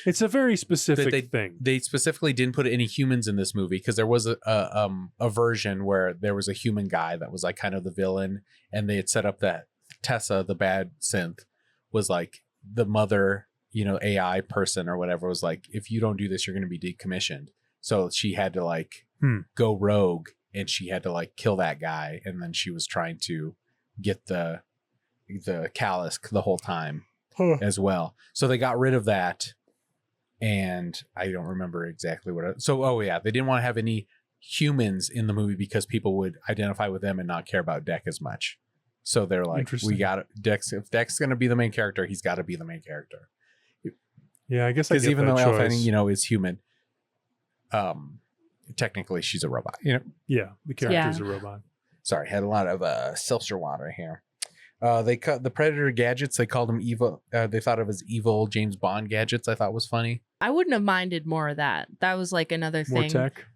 It's a very specific thing. They specifically didn't put any humans in this movie because there was a version where there was a human guy that was like kind of the villain, and they had set up that Tessa, the bad synth, was like the mother, AI person or whatever, was like, if you don't do this, you're going to be decommissioned. So she had to like go rogue, and she had to like kill that guy, and then she was trying to get the callus the whole time. As well. So they got rid of that, and I don't remember exactly what. They didn't want to have any humans in the movie because people would identify with them and not care about Deck as much. So they're like, we got Dex. If Deck's going to be the main character, he's got to be the main character. Yeah, I guess because even though Elle Fanning, is human, technically she's a robot. Yeah, the character's a robot. Sorry, had a lot of seltzer water here. They cut the Predator gadgets. They called them evil. They thought of as evil James Bond gadgets. I thought was funny. I wouldn't have minded more of that. That was like another thing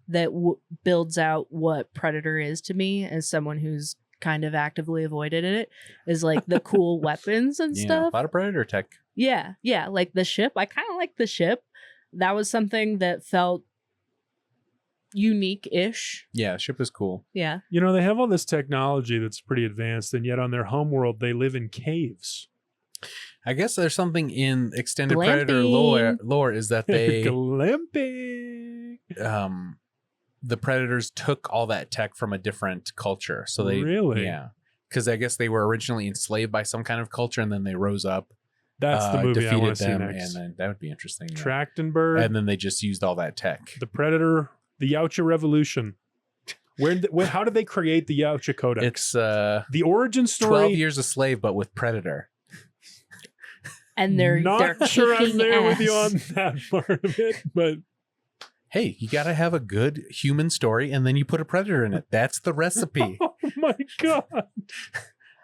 that builds out what Predator is to me as someone who's kind of actively avoided it. Is like the cool weapons and stuff. A lot of Predator tech. Yeah, like the ship. I kind of like the ship. That was something that felt unique-ish. Yeah, ship is cool. Yeah. They have all this technology that's pretty advanced, and yet on their homeworld they live in caves. I guess there's something in extended Predator lore is that they glamping. The Predators took all that tech from a different culture. So they because I guess they were originally enslaved by some kind of culture, and then they rose up. That's the movie I want to see next. And then that would be interesting. Trachtenberg. And then they just used all that tech. The Predator. The Yautja Revolution. How did they create the Yautja Codex? It's the origin story. 12 years a slave, but with Predator. And they're sure I'm there ass. with you on that part of it, but hey, you got to have a good human story, and then you put a Predator in it. That's the recipe. Oh my god!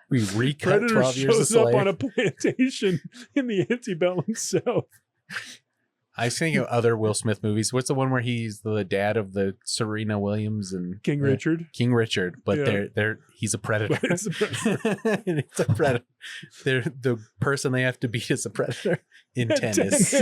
We recut Predator 12 years a shows slave. up on a plantation in the antebellum South. I was thinking of other Will Smith movies. What's the one where he's the dad of the Serena Williams and King Richard? King Richard, but he's a predator. It's a predator. It's a predator. The person they have to beat is a predator in tennis.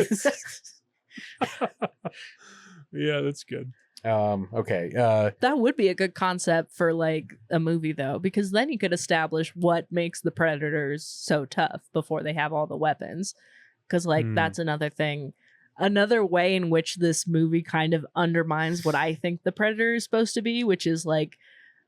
Yeah, that's good. Okay. That would be a good concept for like a movie though, because then you could establish what makes the Predators so tough before they have all the weapons. Because that's another thing. Another way in which this movie kind of undermines what I think the Predator is supposed to be, which is like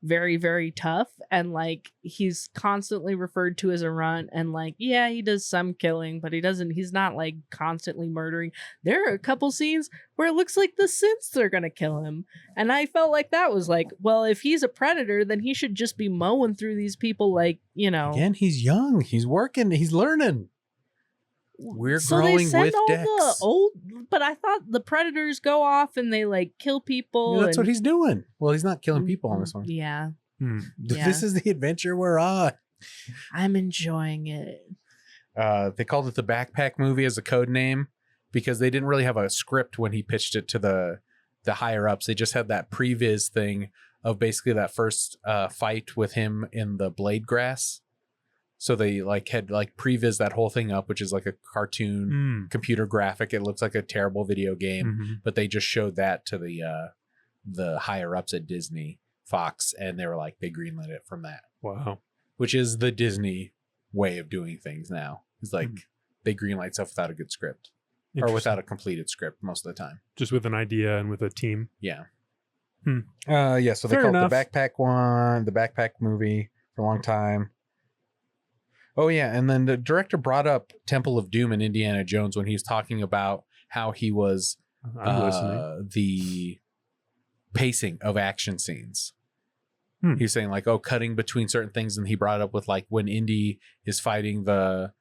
very, very tough. And like he's constantly referred to as a runt. And like, yeah, he does some killing, but he's not like constantly murdering. There are a couple scenes where it looks like the synths are going to kill him. And I felt like that was like, well, if he's a predator, then he should just be mowing through these people like, Again, he's young. He's working. He's learning. We're so growing they send with all Dex. the old, but I thought the predators go off and they like kill people. Yeah, that's what he's doing. Well, he's not killing people on this one. Yeah. This is the adventure we're on. I'm enjoying it. They called it the Backpack Movie as a code name because they didn't really have a script when he pitched it to the the higher ups. They just had that previs thing of basically that first fight with him in the blade grass. So they like had like previs that whole thing up, which is like a cartoon computer graphic. It looks like a terrible video game, but they just showed that to the higher ups at Disney, Fox, and they were like, they greenlit it from that. Wow. Which is the Disney way of doing things now. It's like they greenlight stuff without a good script or without a completed script most of the time. Just with an idea and with a team. Yeah. Hmm. Yeah. So they Fair called enough. the backpack movie for a long time. Oh yeah. And then the director brought up Temple of Doom and Indiana Jones when he was talking about how he was I'm listening. the pacing of action scenes. He was saying like, oh, cutting between certain things, and he brought up with like when Indy is fighting the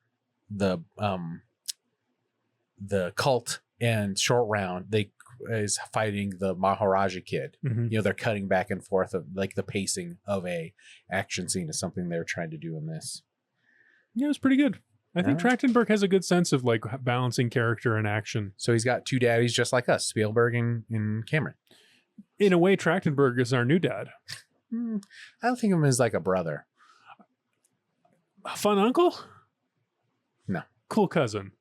cult and Short Round, they is fighting the Maharaja kid. You know, they're cutting back and forth of like the pacing of a action scene is something they're trying to do in this. Yeah, it was pretty good. I think Trachtenberg has a good sense of like balancing character and action. So he's got two daddies just like us, Spielberg and Cameron. In a way, Trachtenberg is our new dad. I don't think of him as like a brother. A fun uncle? No. Cool cousin.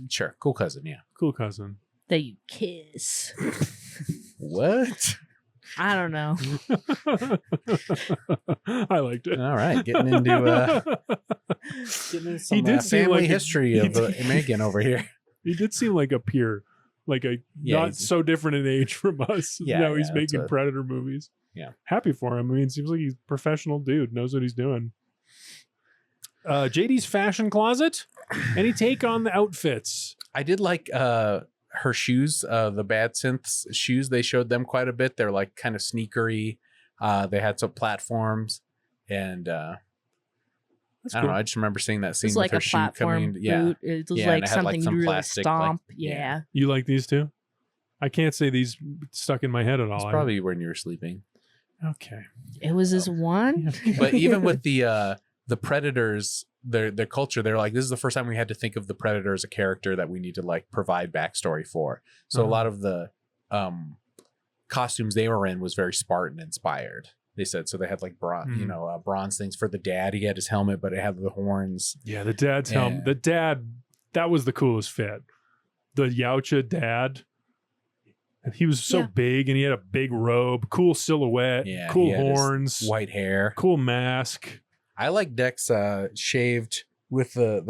Sure. Cool cousin. Yeah. Cool cousin. That you kiss. What? I don't know. I liked it. All right. Getting into some He did seem family like history of Megan over here. He did seem like a peer. Like a not so different in age from us. Yeah, Now he's yeah, making Predator movies. Yeah. Happy for him. I mean, it seems like he's a professional dude, knows what he's doing. JD's fashion closet. Any take on the outfits? I did like her shoes, the Bad Synths shoes. They showed them quite a bit. They're like kind of sneakery. They had some platforms, and I don't know. I just remember seeing that scene It's with like her a shoe platform coming. Yeah, boot. It was Yeah, and like it had, like, something some you really plastic, like- stomp. yeah. Yeah. You like these two? I can't say these stuck in my head at all. it's probably when you were sleeping. Okay. It was this one. But even with the Predators, their culture, they're like, this is the first time we had to think of the Predator as a character that we need to like provide backstory for. So a lot of the costumes they were in was very Spartan inspired. They said so. They had like bronze things for the dad. He had his helmet, but it had the horns. Yeah, the dad's helmet. The dad, that was the coolest fit. The Yautja dad. He was so big, and he had a big robe, cool silhouette, cool horns, white hair, cool mask. I like Dex shaved with the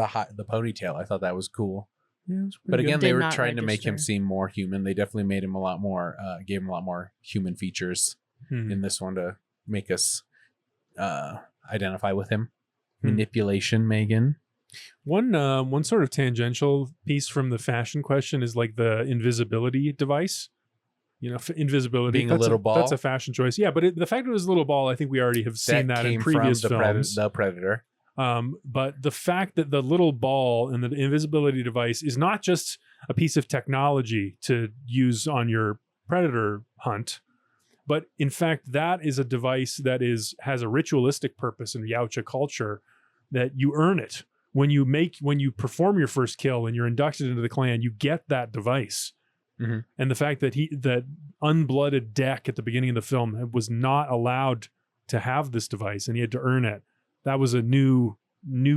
ponytail. I thought that was cool. Yeah, but again, Did they were not trying to make him register. seem more human. They definitely made him a lot more, gave him a lot more human features in this one to make us identify with him. Manipulation, Megan. One sort of tangential piece from the fashion question is like the invisibility device. You know, invisibility Being a little ball. That's a fashion choice. Yeah, but the fact it was a little ball, I think we already have seen that in came previous from films. the Predator. But the fact that the little ball and the invisibility device is not just a piece of technology to use on your predator hunt, but in fact that is a device that has a ritualistic purpose in Yautja culture, that you earn it when you perform your first kill and you're inducted into the clan. You get that device. And the fact that that unblooded Deck at the beginning of the film was not allowed to have this device and he had to earn it. That was a new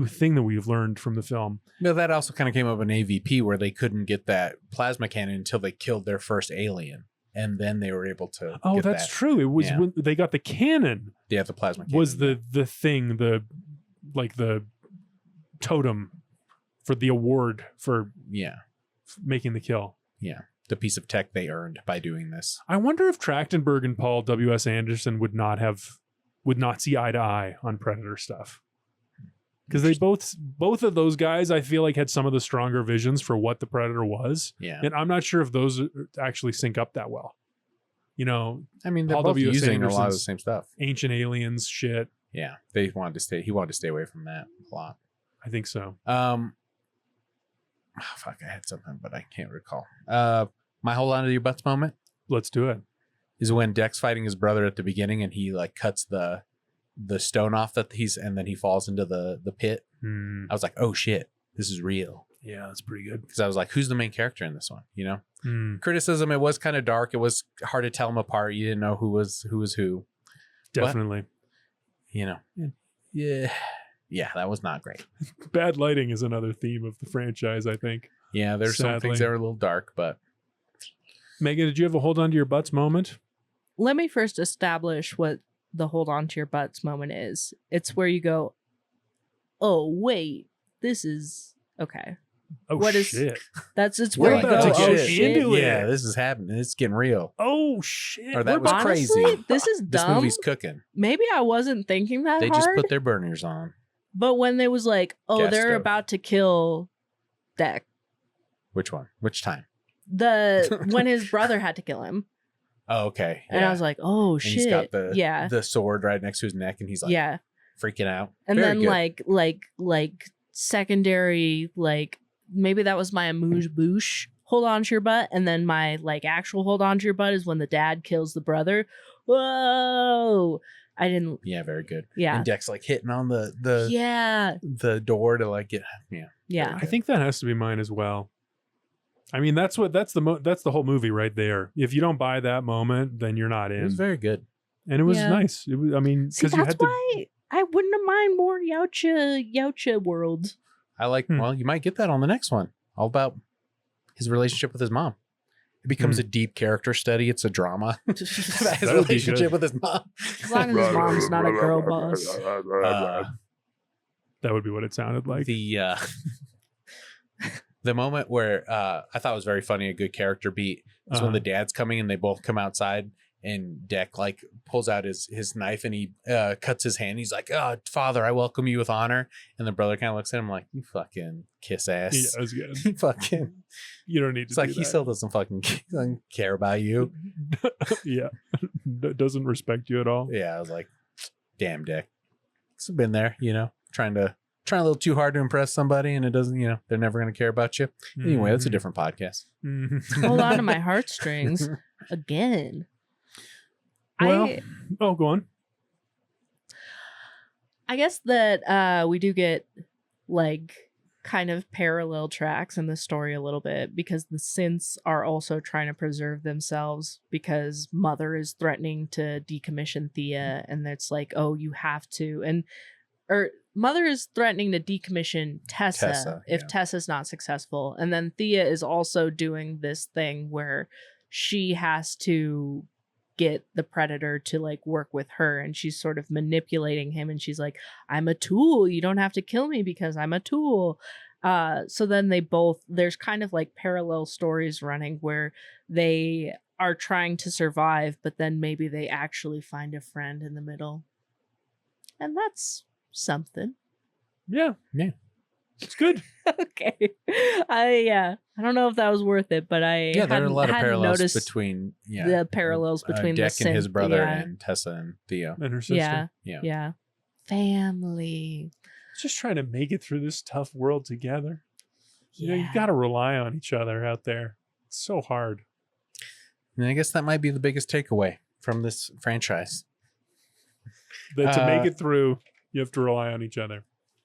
thing that we've learned from the film. No, that also kind of came up in AVP where they couldn't get that plasma cannon until they killed their first alien. And then they were able to. Oh, get that's that. true. It was when they got the cannon. Yeah, the plasma cannon. Was the thing, the totem for the award for making the kill. Yeah. The piece of tech they earned by doing this. I wonder if Trachtenberg and Paul W.S. Anderson would not see eye to eye on Predator stuff. Because they both of those guys, I feel like, had some of the stronger visions for what the Predator was. Yeah. And I'm not sure if those actually sync up that well. You know, I mean, they're Paul both W.S. using a lot of the Anderson's same stuff. Ancient Aliens shit. Yeah. He wanted to stay away from that a lot. I think so. Fuck, I had something, but I can't recall. My whole line of your butts moment Let's do it. is when Deck's fighting his brother at the beginning and he like cuts the stone off and then he falls into the pit. I was like, oh shit, this is real. Yeah, that's pretty good. Because I was like, who's the main character in this one? You know, Criticism. it was kind of dark. It was hard to tell them apart. You didn't know who was who. Definitely. But, you know, yeah, that was not great. Bad lighting is another theme of the franchise, I think. Yeah, there's some things that are a little dark, but. Megan, did you have a hold on to your butts moment? Let me first establish what the hold on to your butts moment is. It's where you go, oh, wait, this is okay. Oh, what shit. It's We're where you about go, to get oh, shit. into it. Yeah, this is happening. It's getting real. Oh, shit. Or that was Honestly, crazy. this is This dumb. movie's cooking. Maybe I wasn't thinking that They hard. just put their burners on. But when they was like, oh, Gas they're stove. about to kill Deck. Which one? Which time? When his brother had to kill him. Oh, okay. And I was like, oh, and shit. he's got the yeah. the sword right next to his neck, and he's like yeah. freaking out. And Very then good. like secondary, like maybe that was my amuse bouche hold on to your butt, and then my like actual hold on to your butt is when the dad kills the brother. Whoa. I didn't. Yeah, very good. Yeah. And Deck's like hitting on the Yeah. the door to like get Yeah. I think that has to be mine as well. I mean, that's the whole movie right there. If you don't buy that moment, then you're not It in. was very good. And it was Yeah. nice. It was, I mean, See, because you that's had to. why I wouldn't have mind more Yautja world. I like. Well, you might get that on the next one. All about his relationship with his mom. It becomes a deep character study. It's a drama. His That'll be relationship good. with his mom. As long as his mom's not a girl boss. That would be what it sounded like. The moment where I thought was very funny, a good character beat, is when the dad's coming and they both come outside and Deck like pulls out his knife and he cuts his hand. He's like, "Oh, father, I welcome you with honor." And the brother kind of looks at him like, "You fucking kiss ass." Yeah, that was good. He fucking. You don't need to. It's like do he that. still doesn't care about you. Yeah, doesn't respect you at all. Yeah, I was like, "Damn, Deck, it's been there, trying a little too hard to impress somebody, and it doesn't, they're never going to care about you." Anyway, that's a different podcast. Hold on to my heartstrings again. Well, go on. I guess that we do get like kind of parallel tracks in the story a little bit, because the synths are also trying to preserve themselves because Mother is threatening to decommission Thea, and it's like, oh, you have to, or Mother is threatening to decommission Tessa if Tessa's not successful, and then Thea is also doing this thing where she has to get the Predator to like work with her, and she's sort of manipulating him, and she's like, I'm a tool, you don't have to kill me because I'm a tool. So then there's kind of like parallel stories running where they are trying to survive, but then maybe they actually find a friend in the middle, and that's something. Yeah, it's good. Okay. I don't know if that was worth it, but There are a lot of parallels noticed between the parallels between Deck the and his brother yeah. and Tessa and Thea. And her sister. Yeah. Family. Just trying to make it through this tough world together. Yeah. You got to rely on each other out there. It's so hard. And I guess that might be the biggest takeaway from this franchise. That to make it through, you have to rely on each other.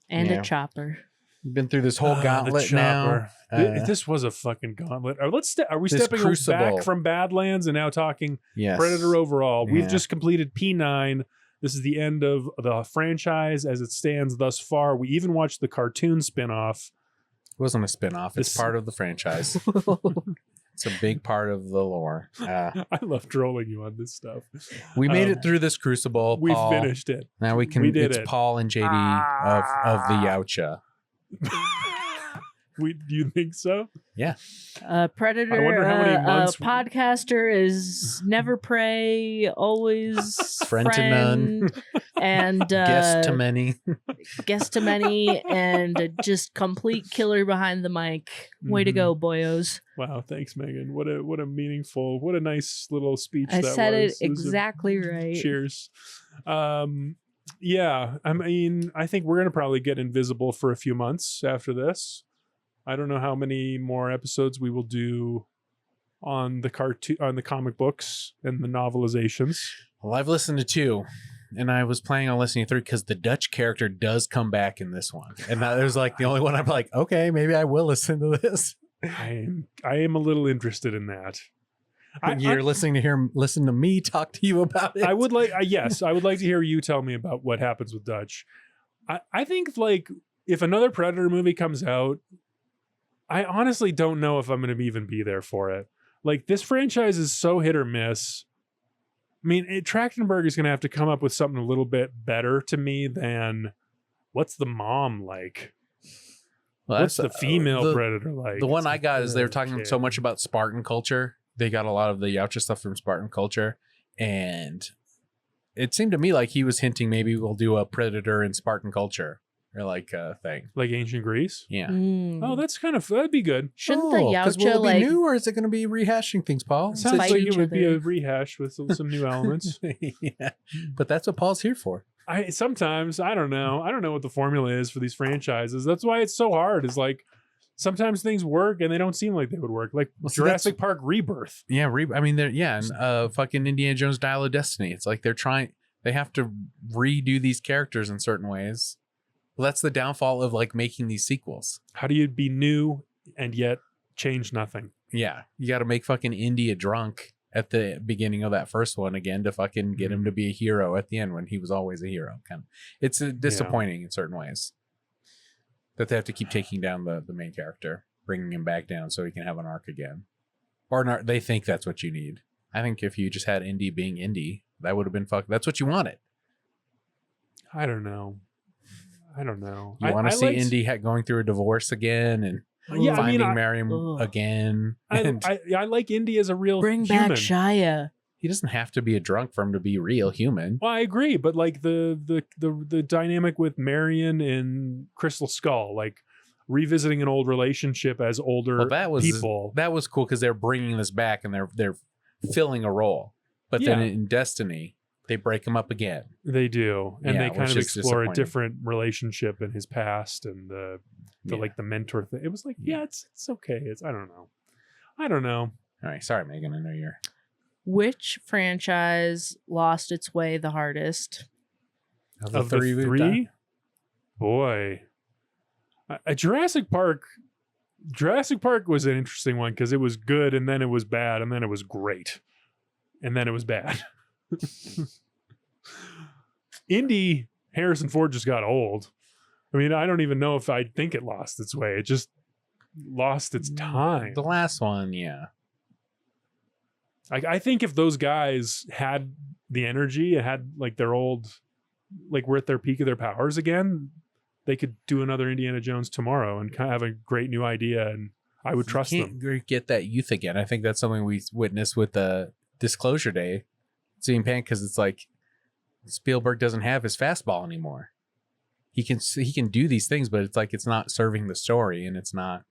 And Yeah. a chopper. We've been through this whole gauntlet now. This was a fucking gauntlet. Are we This stepping crucible. back from Badlands and now talking Yes. Predator overall? Yeah. We've just completed P9. This is the end of the franchise as it stands thus far. We even watched the cartoon spinoff. It wasn't a spinoff. It's This- part of the franchise. It's a big part of the lore. I love trolling you on this stuff. We made it through this crucible. We Paul. finished it. Now we can. We did It's it. Paul and JD of the Yautja. Do you think so? Predator. I wonder how many months- Podcaster is never prey, always Friend to none. and Guest to many. guest to many, and just complete killer behind the mic. Way to go, boyos! Wow, thanks, Megan. What a meaningful, what a nice little speech I that said it was. Was a- exactly right. Cheers. Yeah, I mean, I think we're gonna probably get invisible for a few months after this. I don't know how many more episodes we will do on the comic books and the novelizations. Well, I've listened to 2. and I was planning on listening through because the Dutch character does come back in this one, and that was like the only one I'm like, okay, maybe I will listen to this. I am a little interested in that. You're listening to listen to me talk to you about it. I would like, yes, I would like to hear you tell me about what happens with Dutch. I think like if another Predator movie comes out, I honestly don't know if I'm going to even be there for it. Like this franchise is so hit or miss. I mean, Trachtenberg is going to have to come up with something a little bit better to me than what's the mom like? Well, what's the female Predator like? The one I got is they were talking so much about Spartan culture. They got a lot of the Yautja stuff from Spartan culture. And it seemed to me like he was hinting maybe we'll do a Predator in Spartan culture. Or like a thing. Like ancient Greece? Yeah. Oh, that's kind of, that'd be good. Shouldn't the Yautja will it be new or is it going to be rehashing things, Paul? It sounds like it would be a rehash with some new elements. Yeah. But that's what Paul's here for. Sometimes, I don't know. I don't know what the formula is for these franchises. That's why it's so hard. Is like sometimes things work and they don't seem like they would work. Like Jurassic Park Rebirth. Yeah, I mean, and fucking Indiana Jones Dial of Destiny. It's like they have to redo these characters in certain ways. Well, that's the downfall of like making these sequels. How do you be new and yet change nothing? Yeah, you got to make fucking Indy a drunk at the beginning of that first one again to fucking get him to be a hero at the end when he was always a hero. Kind of, it's disappointing in certain ways that they have to keep taking down the main character, bringing him back down so he can have an arc again. Or they think that's what you need. I think if you just had Indy being Indy, that would have been that's what you wanted. I don't know. You want to see Indy going through a divorce again and finding Mariam again. I like Indy as a real Bring human. back Shia. He doesn't have to be a drunk for him to be real human. Well, I agree, but like the dynamic with Marion and Crystal Skull, like revisiting an old relationship as older people. That was cool because they're bringing this back and they're filling a role. But then in Destiny, they break him up again. They do, and they kind of explore a different relationship in his past and the like the mentor thing. It was like, it's okay. I don't know. All right, sorry, Megan. I know you're. Which franchise lost its way the hardest? Of the three? Boy, Jurassic Park. Jurassic Park was an interesting one because it was good, and then it was bad, and then it was great, and then it was bad. Indy, Harrison Ford just got old. I mean, I don't even know if I think it lost its way. It just lost its time. The last one, yeah. I think if those guys had the energy and had like their old, like we're at their peak of their powers again, they could do another Indiana Jones tomorrow and kind of have a great new idea, and I would trust them. Get that youth again. I think that's something we witnessed with the Disclosure Day. Seeing Pan, because it's like Spielberg doesn't have his fastball anymore. He can do these things, but it's like it's not serving the story, and it's not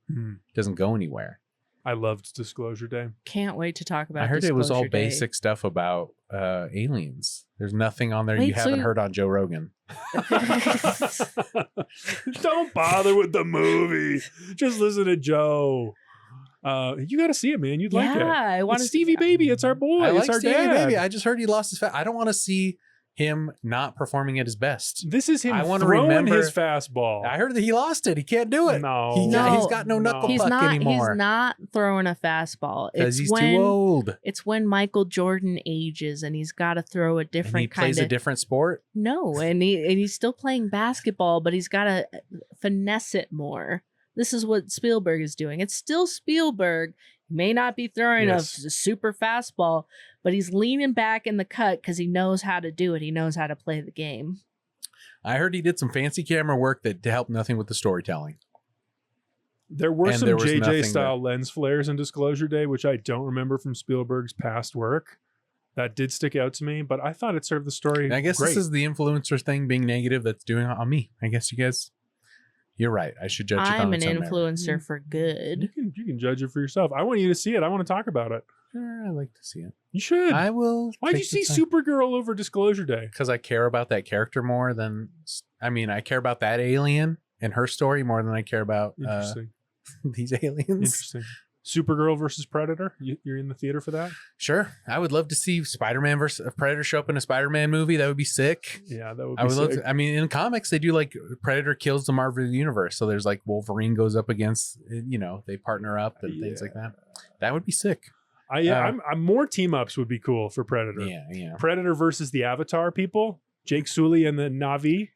doesn't go anywhere. I loved Disclosure Day. Can't wait to talk about. I heard it was all Day. basic stuff about aliens. There's nothing on there you haven't heard on Joe Rogan. Don't bother with the movie. Just listen to Joe. You got to see it, man. You'd like it. Yeah, I want to. Stevie Baby. It's our boy. It's our Stevie dad. Baby. I just heard he lost his I don't want to see him not performing at his best. This is him throwing his fastball. I heard that he lost it. He can't do it. No. He's got no knuckle puck anymore. He's not throwing a fastball. Because he's too old. It's when Michael Jordan ages and he's got to throw a different kind of... He plays a different sport? No, and he's still playing basketball, but he's got to finesse it more. This is what Spielberg is doing. It's still Spielberg. He may not be throwing a super fastball, but he's leaning back in the cut because he knows how to do it. He knows how to play the game. I heard he did some fancy camera work that helped nothing with the storytelling. There were some JJ style lens flares in Disclosure Day, which I don't remember from Spielberg's past work. That did stick out to me, but I thought it served the story. I guess this is the influencer thing being negative that's doing it on me. I guess you guys... You're right. I should judge it on its own merit. I'm an influencer for good. You can judge it for yourself. I want you to see it. I want to talk about it. I'd like to see it. You should. I will. Why'd you see Supergirl over Disclosure Day? Because I care about that character more than... I mean, I care about that alien and her story more than I care about these aliens. Interesting. Supergirl versus Predator. You're in the theater for that? Sure. I would love to see Spider-Man versus Predator show up in a Spider-Man movie. That would be sick. Yeah, that would be I would sick. love to, I mean, in comics, they do like Predator kills the Marvel universe. So there's like Wolverine goes up against, they partner up and things like that. That would be sick. I'm more team ups would be cool for Predator. Yeah. Predator versus the Avatar people, Jake Sully and the Na'vi.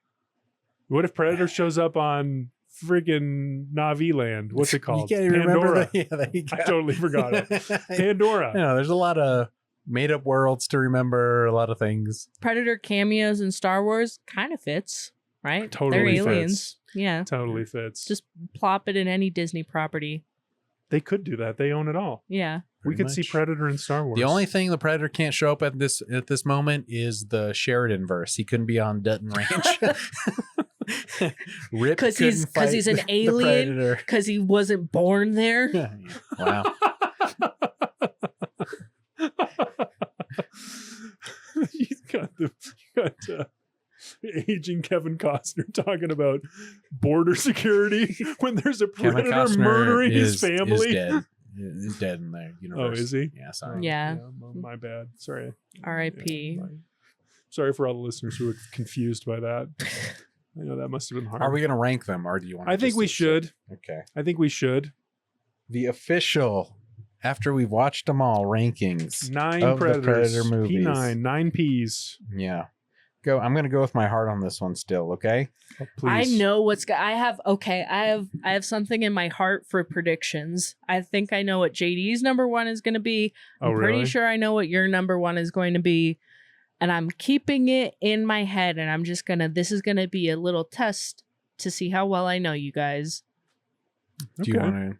What if Predator shows up on friggin' Na'vi land? What's it called? You can't even remember Pandora. there you go. I totally forgot it. Pandora. There's a lot of made up worlds to remember, a lot of things. Predator cameos in Star Wars kind of fits, right? Totally They're fits. aliens. Yeah. Totally fits. Just plop it in any Disney property. They could do that. They own it all. Yeah. We could see Predator in Star Wars. The only thing the Predator can't show up at this moment is the Sheridan verse. He couldn't be on Dutton Ranch. Rip Because he's an alien. Because he wasn't born there. Wow. you got aging Kevin Costner talking about border security when there's a predator murdering his family. Is dead in the universe. Oh, is he? Yeah, sorry. Yeah. My bad. Sorry. R.I.P. Yeah, sorry for all the listeners who were confused by that. I know that must have been hard. Are we going to rank them, or do you want? I think we should. Okay. I think we should. The official, after we've watched them all, rankings. 9 of Predators. the Predator movies. P9. 9 Ps. Yeah. I'm going to go with my heart on this one still. Okay. Oh, I please. know I have something in my heart for predictions. I think I know what JD's number 1 is going to be. I'm really? pretty sure I know what your number 1 is going to be. And I'm keeping it in my head, and I'm just this is gonna be a little test to see how well I know you guys. Do you want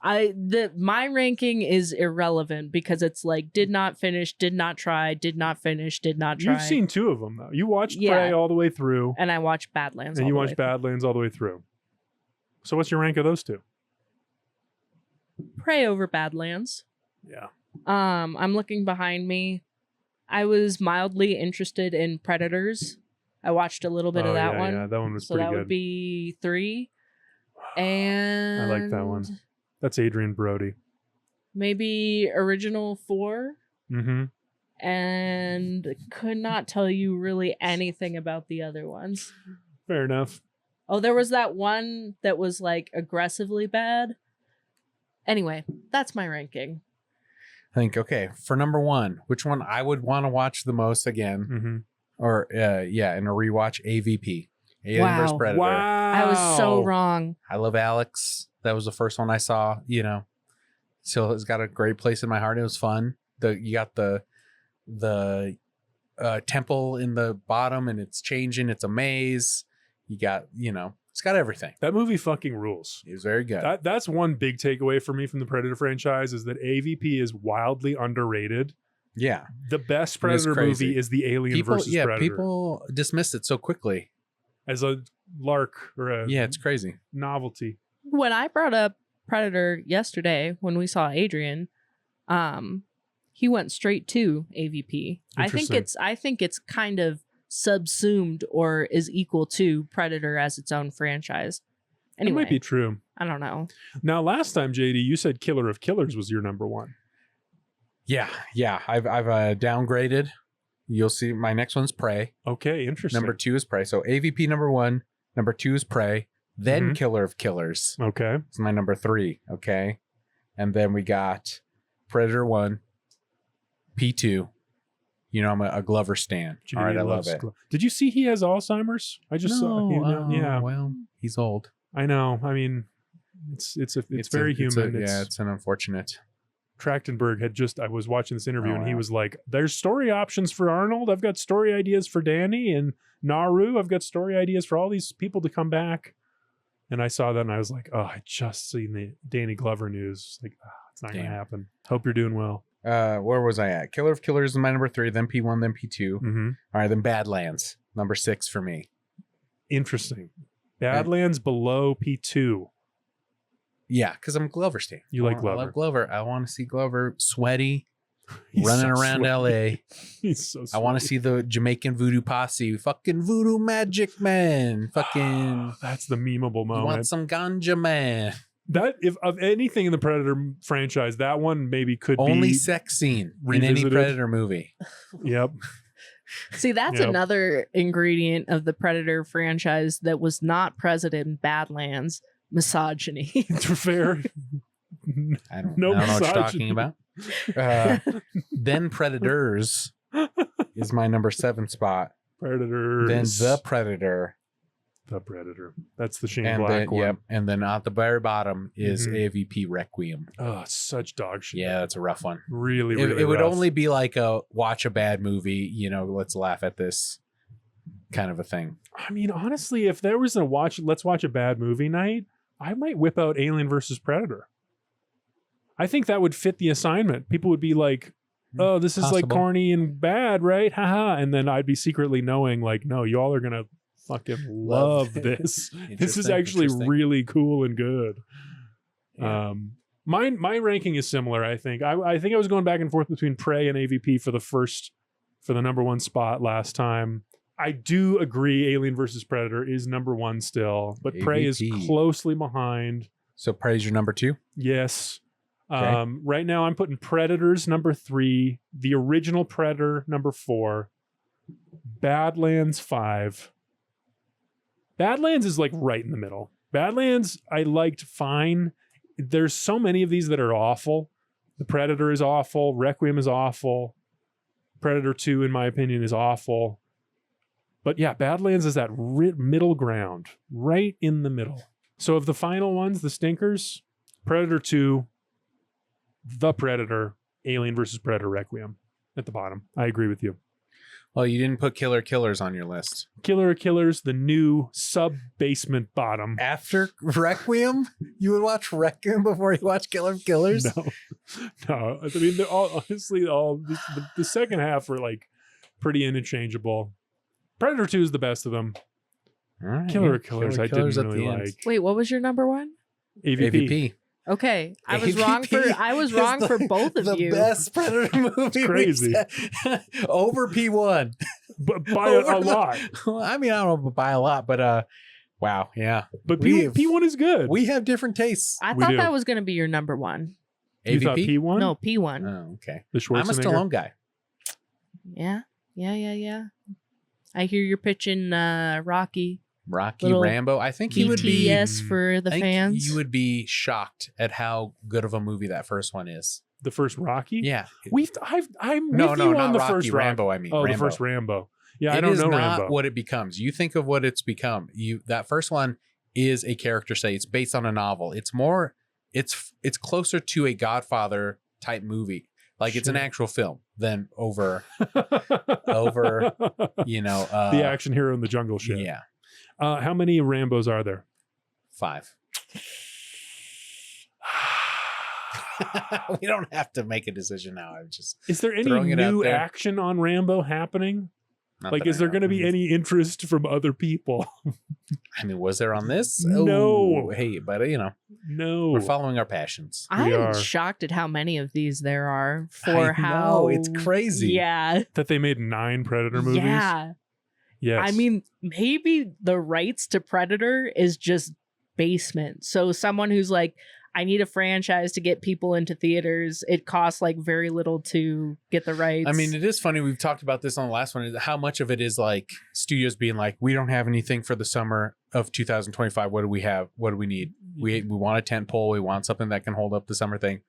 to? My ranking is irrelevant because it's like did not finish, did not try, did not finish, did not try. You've seen 2 of them though. You watched Prey all the way through, and I watched Badlands. and you watched Badlands all the way through. So what's your rank of those 2? Prey over Badlands. Yeah. I'm looking behind me. I was mildly interested in Predators. I watched a little bit of that one. Yeah, that one was so pretty that good. would be 3. And I like that one. That's Adrian Brody. Maybe original 4. Mm-hmm. And could not tell you really anything about the other ones. Fair enough. Oh, there was that one that was like aggressively bad. Anyway, that's my ranking. I think, okay, for number 1, which one I would want to watch the most again? Mm-hmm. Or, in a rewatch, AVP. Alien vs. Predator. Wow. I was so wrong. I love Alex. That was the first one I saw, So it's got a great place in my heart. It was fun. You got the temple in the bottom and it's changing. It's a maze. You got, it's got everything. That movie fucking rules. It was very good. That's one big takeaway for me from the Predator franchise is that AVP is wildly underrated. Yeah. The best Predator movie is the Alien versus Predator. People dismiss it so quickly. As a lark or a it's crazy. novelty. When I brought up Predator yesterday, when we saw Adrian, he went straight to AVP. I think it's kind of subsumed or is equal to Predator as its own franchise. Anyway, It might be true. I don't know. Now, last time, JD, you said Killer of Killers was your number 1. Yeah. I've downgraded. You'll see my next one's Prey. Okay, interesting. Number 2 is Prey. So AVP number 1, number 2 is Prey, then Killer of Killers. Okay. It's my number 3. Okay. And then we got Predator 1, P2. I'm a Glover stan. JD All right, I love it. Did you see he has Alzheimer's? I just saw. Yeah. Well, he's old. I know. I mean, it's very human. It's an unfortunate. Trachtenberg I was watching this interview and he wow. was like, there's story options for Arnold. I've got story ideas for Danny and Naru. I've got story ideas for all these people to come back. And I saw that and I was like, oh, I just seen the Danny Glover news. Like, it's not going to happen. Hope you're doing well. Where was I at? Killer of Killers is my number 3, then P1, then P2. Mm-hmm. All right, then Badlands, number 6 for me. Interesting. Badlands below P2. Yeah, because I'm a Glover stan. You like Glover. I love Glover. I want to see Glover sweaty, He's running so around sweaty. LA. He's so I want to see the Jamaican voodoo posse. Fucking voodoo magic man. Fucking. That's the memeable You want moment. some ganja man. That if of anything in the Predator franchise, that one maybe could Only be sex scene revisited. in any Predator movie. Yep. See, that's Yep. another ingredient of the Predator franchise that was not present in Badlands: misogyny. Fair. I don't No know what you're misogyny. talking about. Then Predators is my number 7 spot. Predators. Then The Predator. The Predator. That's the Shane And Black then, one. yep. And then at the very bottom is Mhm. AVP Requiem. Oh, it's such dog shit. Yeah, that's a rough one. Really, really It would rough. only be like a watch a bad movie, let's laugh at this kind of a thing. I mean, honestly, if there was let's watch a bad movie night, I might whip out Alien versus Predator. I think that would fit the assignment. People would be like, oh, this is like Possible. corny and bad, right? Haha. And then I'd be secretly knowing like, no, y'all are going to fucking love this. This is actually Interesting. really cool and good. Yeah. My ranking is similar, I think. I think I was going back and forth between Prey and AVP for the number 1 spot last time. I do agree Alien versus Predator is number 1 still, but Prey is AVP. closely behind. So Prey's your number 2? Yes. Okay. Right now I'm putting Predators number 3, the original Predator number 4, Badlands 5. Badlands is like right in the middle. Badlands I liked fine. There's so many of these that are awful. The Predator is awful. Requiem is awful. Predator 2, in my opinion, is awful. But yeah, Badlands is that middle ground, right in the middle. So of the final ones, the stinkers, Predator 2, The Predator, Alien versus Predator, Requiem at the bottom. I agree with you. Well, you didn't put Killers on your list. Killer of Killers, the new sub-basement bottom. After Requiem? You would watch Requiem before you watch Killer of Killers? No. I mean, they're all honestly the second half are like pretty interchangeable. Predator 2 is the best of them. All right. Killer of Killers, I didn't at really the end. like. Wait, what was your number 1? AVP. Okay, I was wrong for both of the you. The best Predator movie. crazy. Over P1. But by a lot. Well, I mean, I don't know by a lot, but wow, yeah. But We P1 is good. We have different tastes. I We thought do. that was going to be your number 1. You thought AVP? P1? No, P1. Oh, okay. The Schwarzenegger. I'm a Stallone guy. Yeah. I hear you're pitching Rocky. Rocky, Little Rambo. I think he would be. BTS for the I think fans. you would be shocked at how good of a movie that first one is. The first Rocky? Yeah. I'm No, with no, you not on the Rocky. first Rambo. Rocky. I mean, Oh, Rambo. the first Rambo. Yeah, I It don't is know not Rambo. what it becomes. You think of what it's become. That first one is a character study. It's based on a novel. It's more. It's closer to a Godfather type movie. Like it's an Sure. actual film than over. the The action hero in the jungle shit. Yeah, How many Rambos are there? 5. We don't have to make a decision now. I'm just Is there any Throwing it out new there. action on Rambo happening? not Like, that is I there know. going to be any interest from other people? I mean, was there on this? No. Oh, hey, but No. we're following our passions. We I'm are. shocked at how many of these there are I for how know, it's crazy. Yeah. That they made 9 Predator movies? Yeah. Yes. I mean, maybe the rights to Predator is just basement. So someone who's like, I need a franchise to get people into theaters. It costs like very little to get the rights. I mean, it is funny. We've talked about this on the last one. How much of it is like studios being like, we don't have anything for the summer of 2025. What do we have? What do we need? We want a tent pole. We want something that can hold up the summer thing.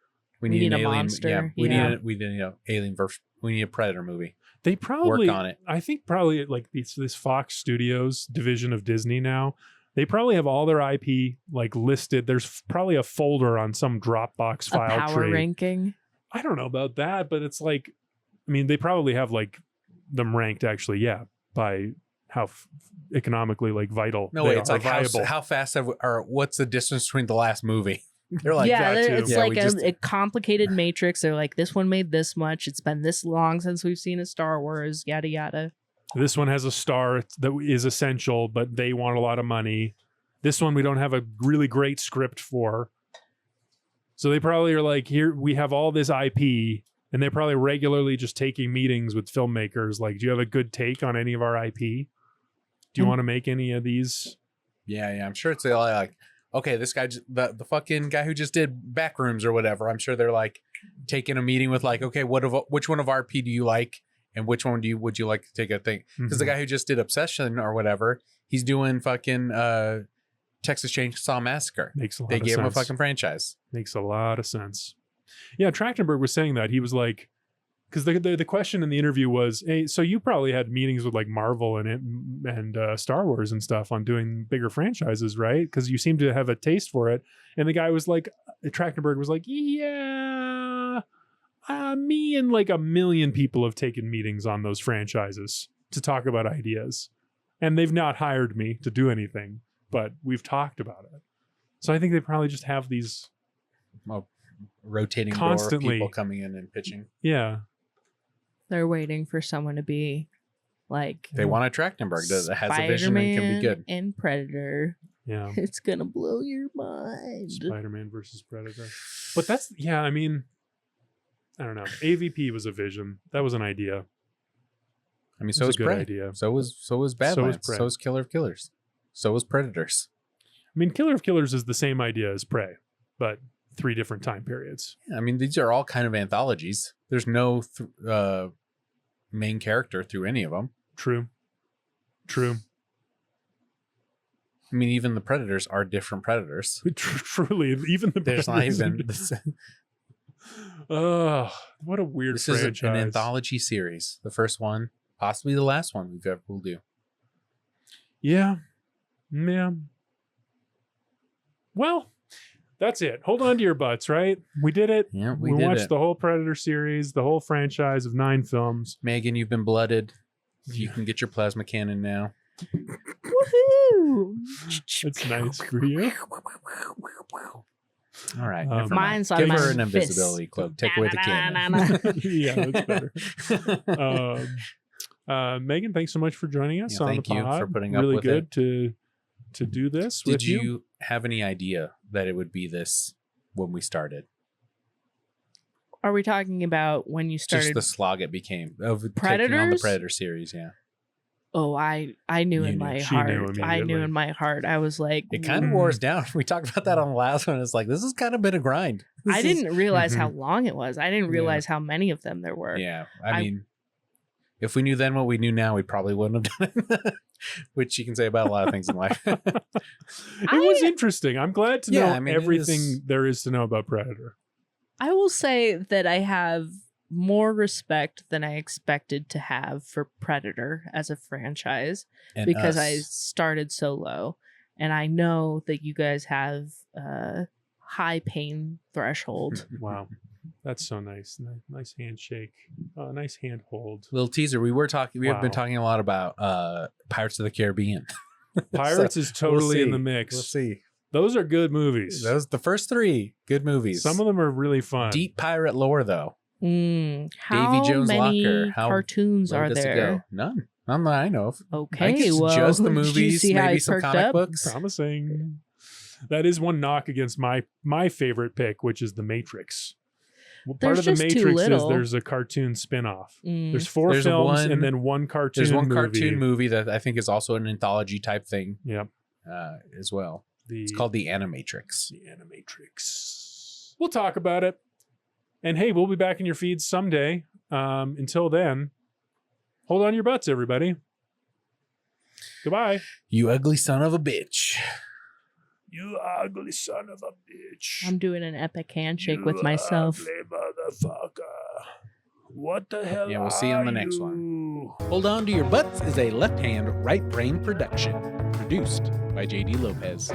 We need an a alien monster. Yeah, we Yeah. need alien verse. We need a Predator movie. They probably Work on it. I think probably like this Fox Studios division of Disney now. They probably have all their IP like listed. There's probably a folder on some Dropbox a file power tree. ranking. I don't know about that, but it's like, I mean, they probably have like them ranked actually, yeah, by how economically like vital. No they way. It's are like viable. how fast or what's the distance between the last movie? They're like, yeah, that too. it's Yeah, like we just- a complicated matrix. They're like, this one made this much. It's been this long since we've seen a Star Wars, yada yada. This one has a star that is essential, but they want a lot of money. This one we don't have a really great script for. So they probably are like, here we have all this IP, and they're probably regularly just taking meetings with filmmakers. Like, do you have a good take on any of our IP? Do you And- want to make any of these? yeah. I'm sure it's like, okay, this guy, the fucking guy who just did Backrooms or whatever, I'm sure they're like taking a meeting with like, okay, which one of RP do you like? And which one would you like to take a thing? Because the guy who just did Obsession or whatever, he's doing fucking Texas Chainsaw Massacre. Makes a lot They of gave sense. him a fucking franchise. Makes a lot of sense. Yeah, Trachtenberg was saying that. He was like, because the question in the interview was, hey, so you probably had meetings with like Marvel and Star Wars and stuff on doing bigger franchises, right? Because you seem to have a taste for it. And the guy was like, Trachtenberg was like, yeah, me and like 1 million people have taken meetings on those franchises to talk about ideas. And they've not hired me to do anything, but we've talked about it. So I think they probably just have these rotating constantly door of people coming in and pitching. Yeah. They're waiting for someone to be like They want a Trachtenberg that has a vision and can be good. And Predator. Yeah. It's gonna blow your mind. Spider-Man versus Predator. But that's, yeah, I mean, I don't know. AVP was a vision. That was an idea. I mean, so was a good Prey. idea. So was Badlands. Prey. So was Killer of Killers. So was Predators. I mean, Killer of Killers is the same idea as Prey, but 3 different time periods. Yeah, I mean, these are all kind of anthologies. There's no main character through any of them. True. I mean, even the Predators are different Predators. Truly, even the There's not Predators even. what a weird This franchise. is an anthology series. The first one, possibly the last one we'll do. Yeah. Well, that's it. Hold on to your butts, right? We did it. Yeah, we did watched it. the whole Predator series, the whole franchise of 9 films. Megan, you've been blooded. You can get your plasma cannon now. Woohoo! That's nice for you. All right. Um, never mind. Mine's on Give my her an fist. invisibility cloak. Take away the cannon. Yeah, that's better. Megan, thanks so much for joining us Yeah, on thank the you pod. for putting up really with good to do this Did with you. you have any idea that it would be this when we started? Are we talking about when you started? Just the slog it became of taking on the Predators? Predator series. Yeah, Oh, I knew You in knew. my She heart. knew I knew immediately. in my heart. I was like, it kind of wore us down. We talked about that on the last one. It's like this is kind of been a grind. I didn't realize how long it was. I didn't Yeah. realize how many of them there were. Yeah, I- I mean, if we knew then what we knew now, we probably wouldn't have done it. Which you can say about a lot of things in life. It was interesting. I'm glad to know Yeah, I mean, it everything is- there is to know about Predator. I will say that I have more respect than I expected to have for Predator as a franchise And because I us. started so low. And I know that you guys have a high pain threshold. Wow. That's so nice. Nice handshake. Nice hand hold. Little teaser. We have been Wow. talking a lot about Pirates of the Caribbean. Pirates is totally in the see. mix. We'll see. Those are good movies. Those the first 3 good movies. Some of them are really fun. Deep pirate lore though. How Jones many Locker, how cartoons Where are does it there? go? None that I know of. Okay, I think it's well, just the did you movies, see how maybe he some perked comic up? books. Promising. That is one knock against my favorite pick, which is The Matrix. Well, part There's of The just too Matrix is little. there's a cartoon spin-off. Mm. There's 4 There's films one- and then one cartoon There's one movie. cartoon movie that I think is also an anthology type thing Yep. as well. It's The called The Animatrix. The Animatrix. We'll talk about it. And hey, we'll be back in your feeds someday. Until then, hold on to your butts, everybody. Goodbye. You ugly son of a bitch. You ugly son of a bitch. I'm doing an epic handshake with You myself. ugly motherfucker. What the hell? Yeah, we'll see you on the next you? one. Hold On to Your Butts is a left hand, right brain production. Produced by JD Lopez.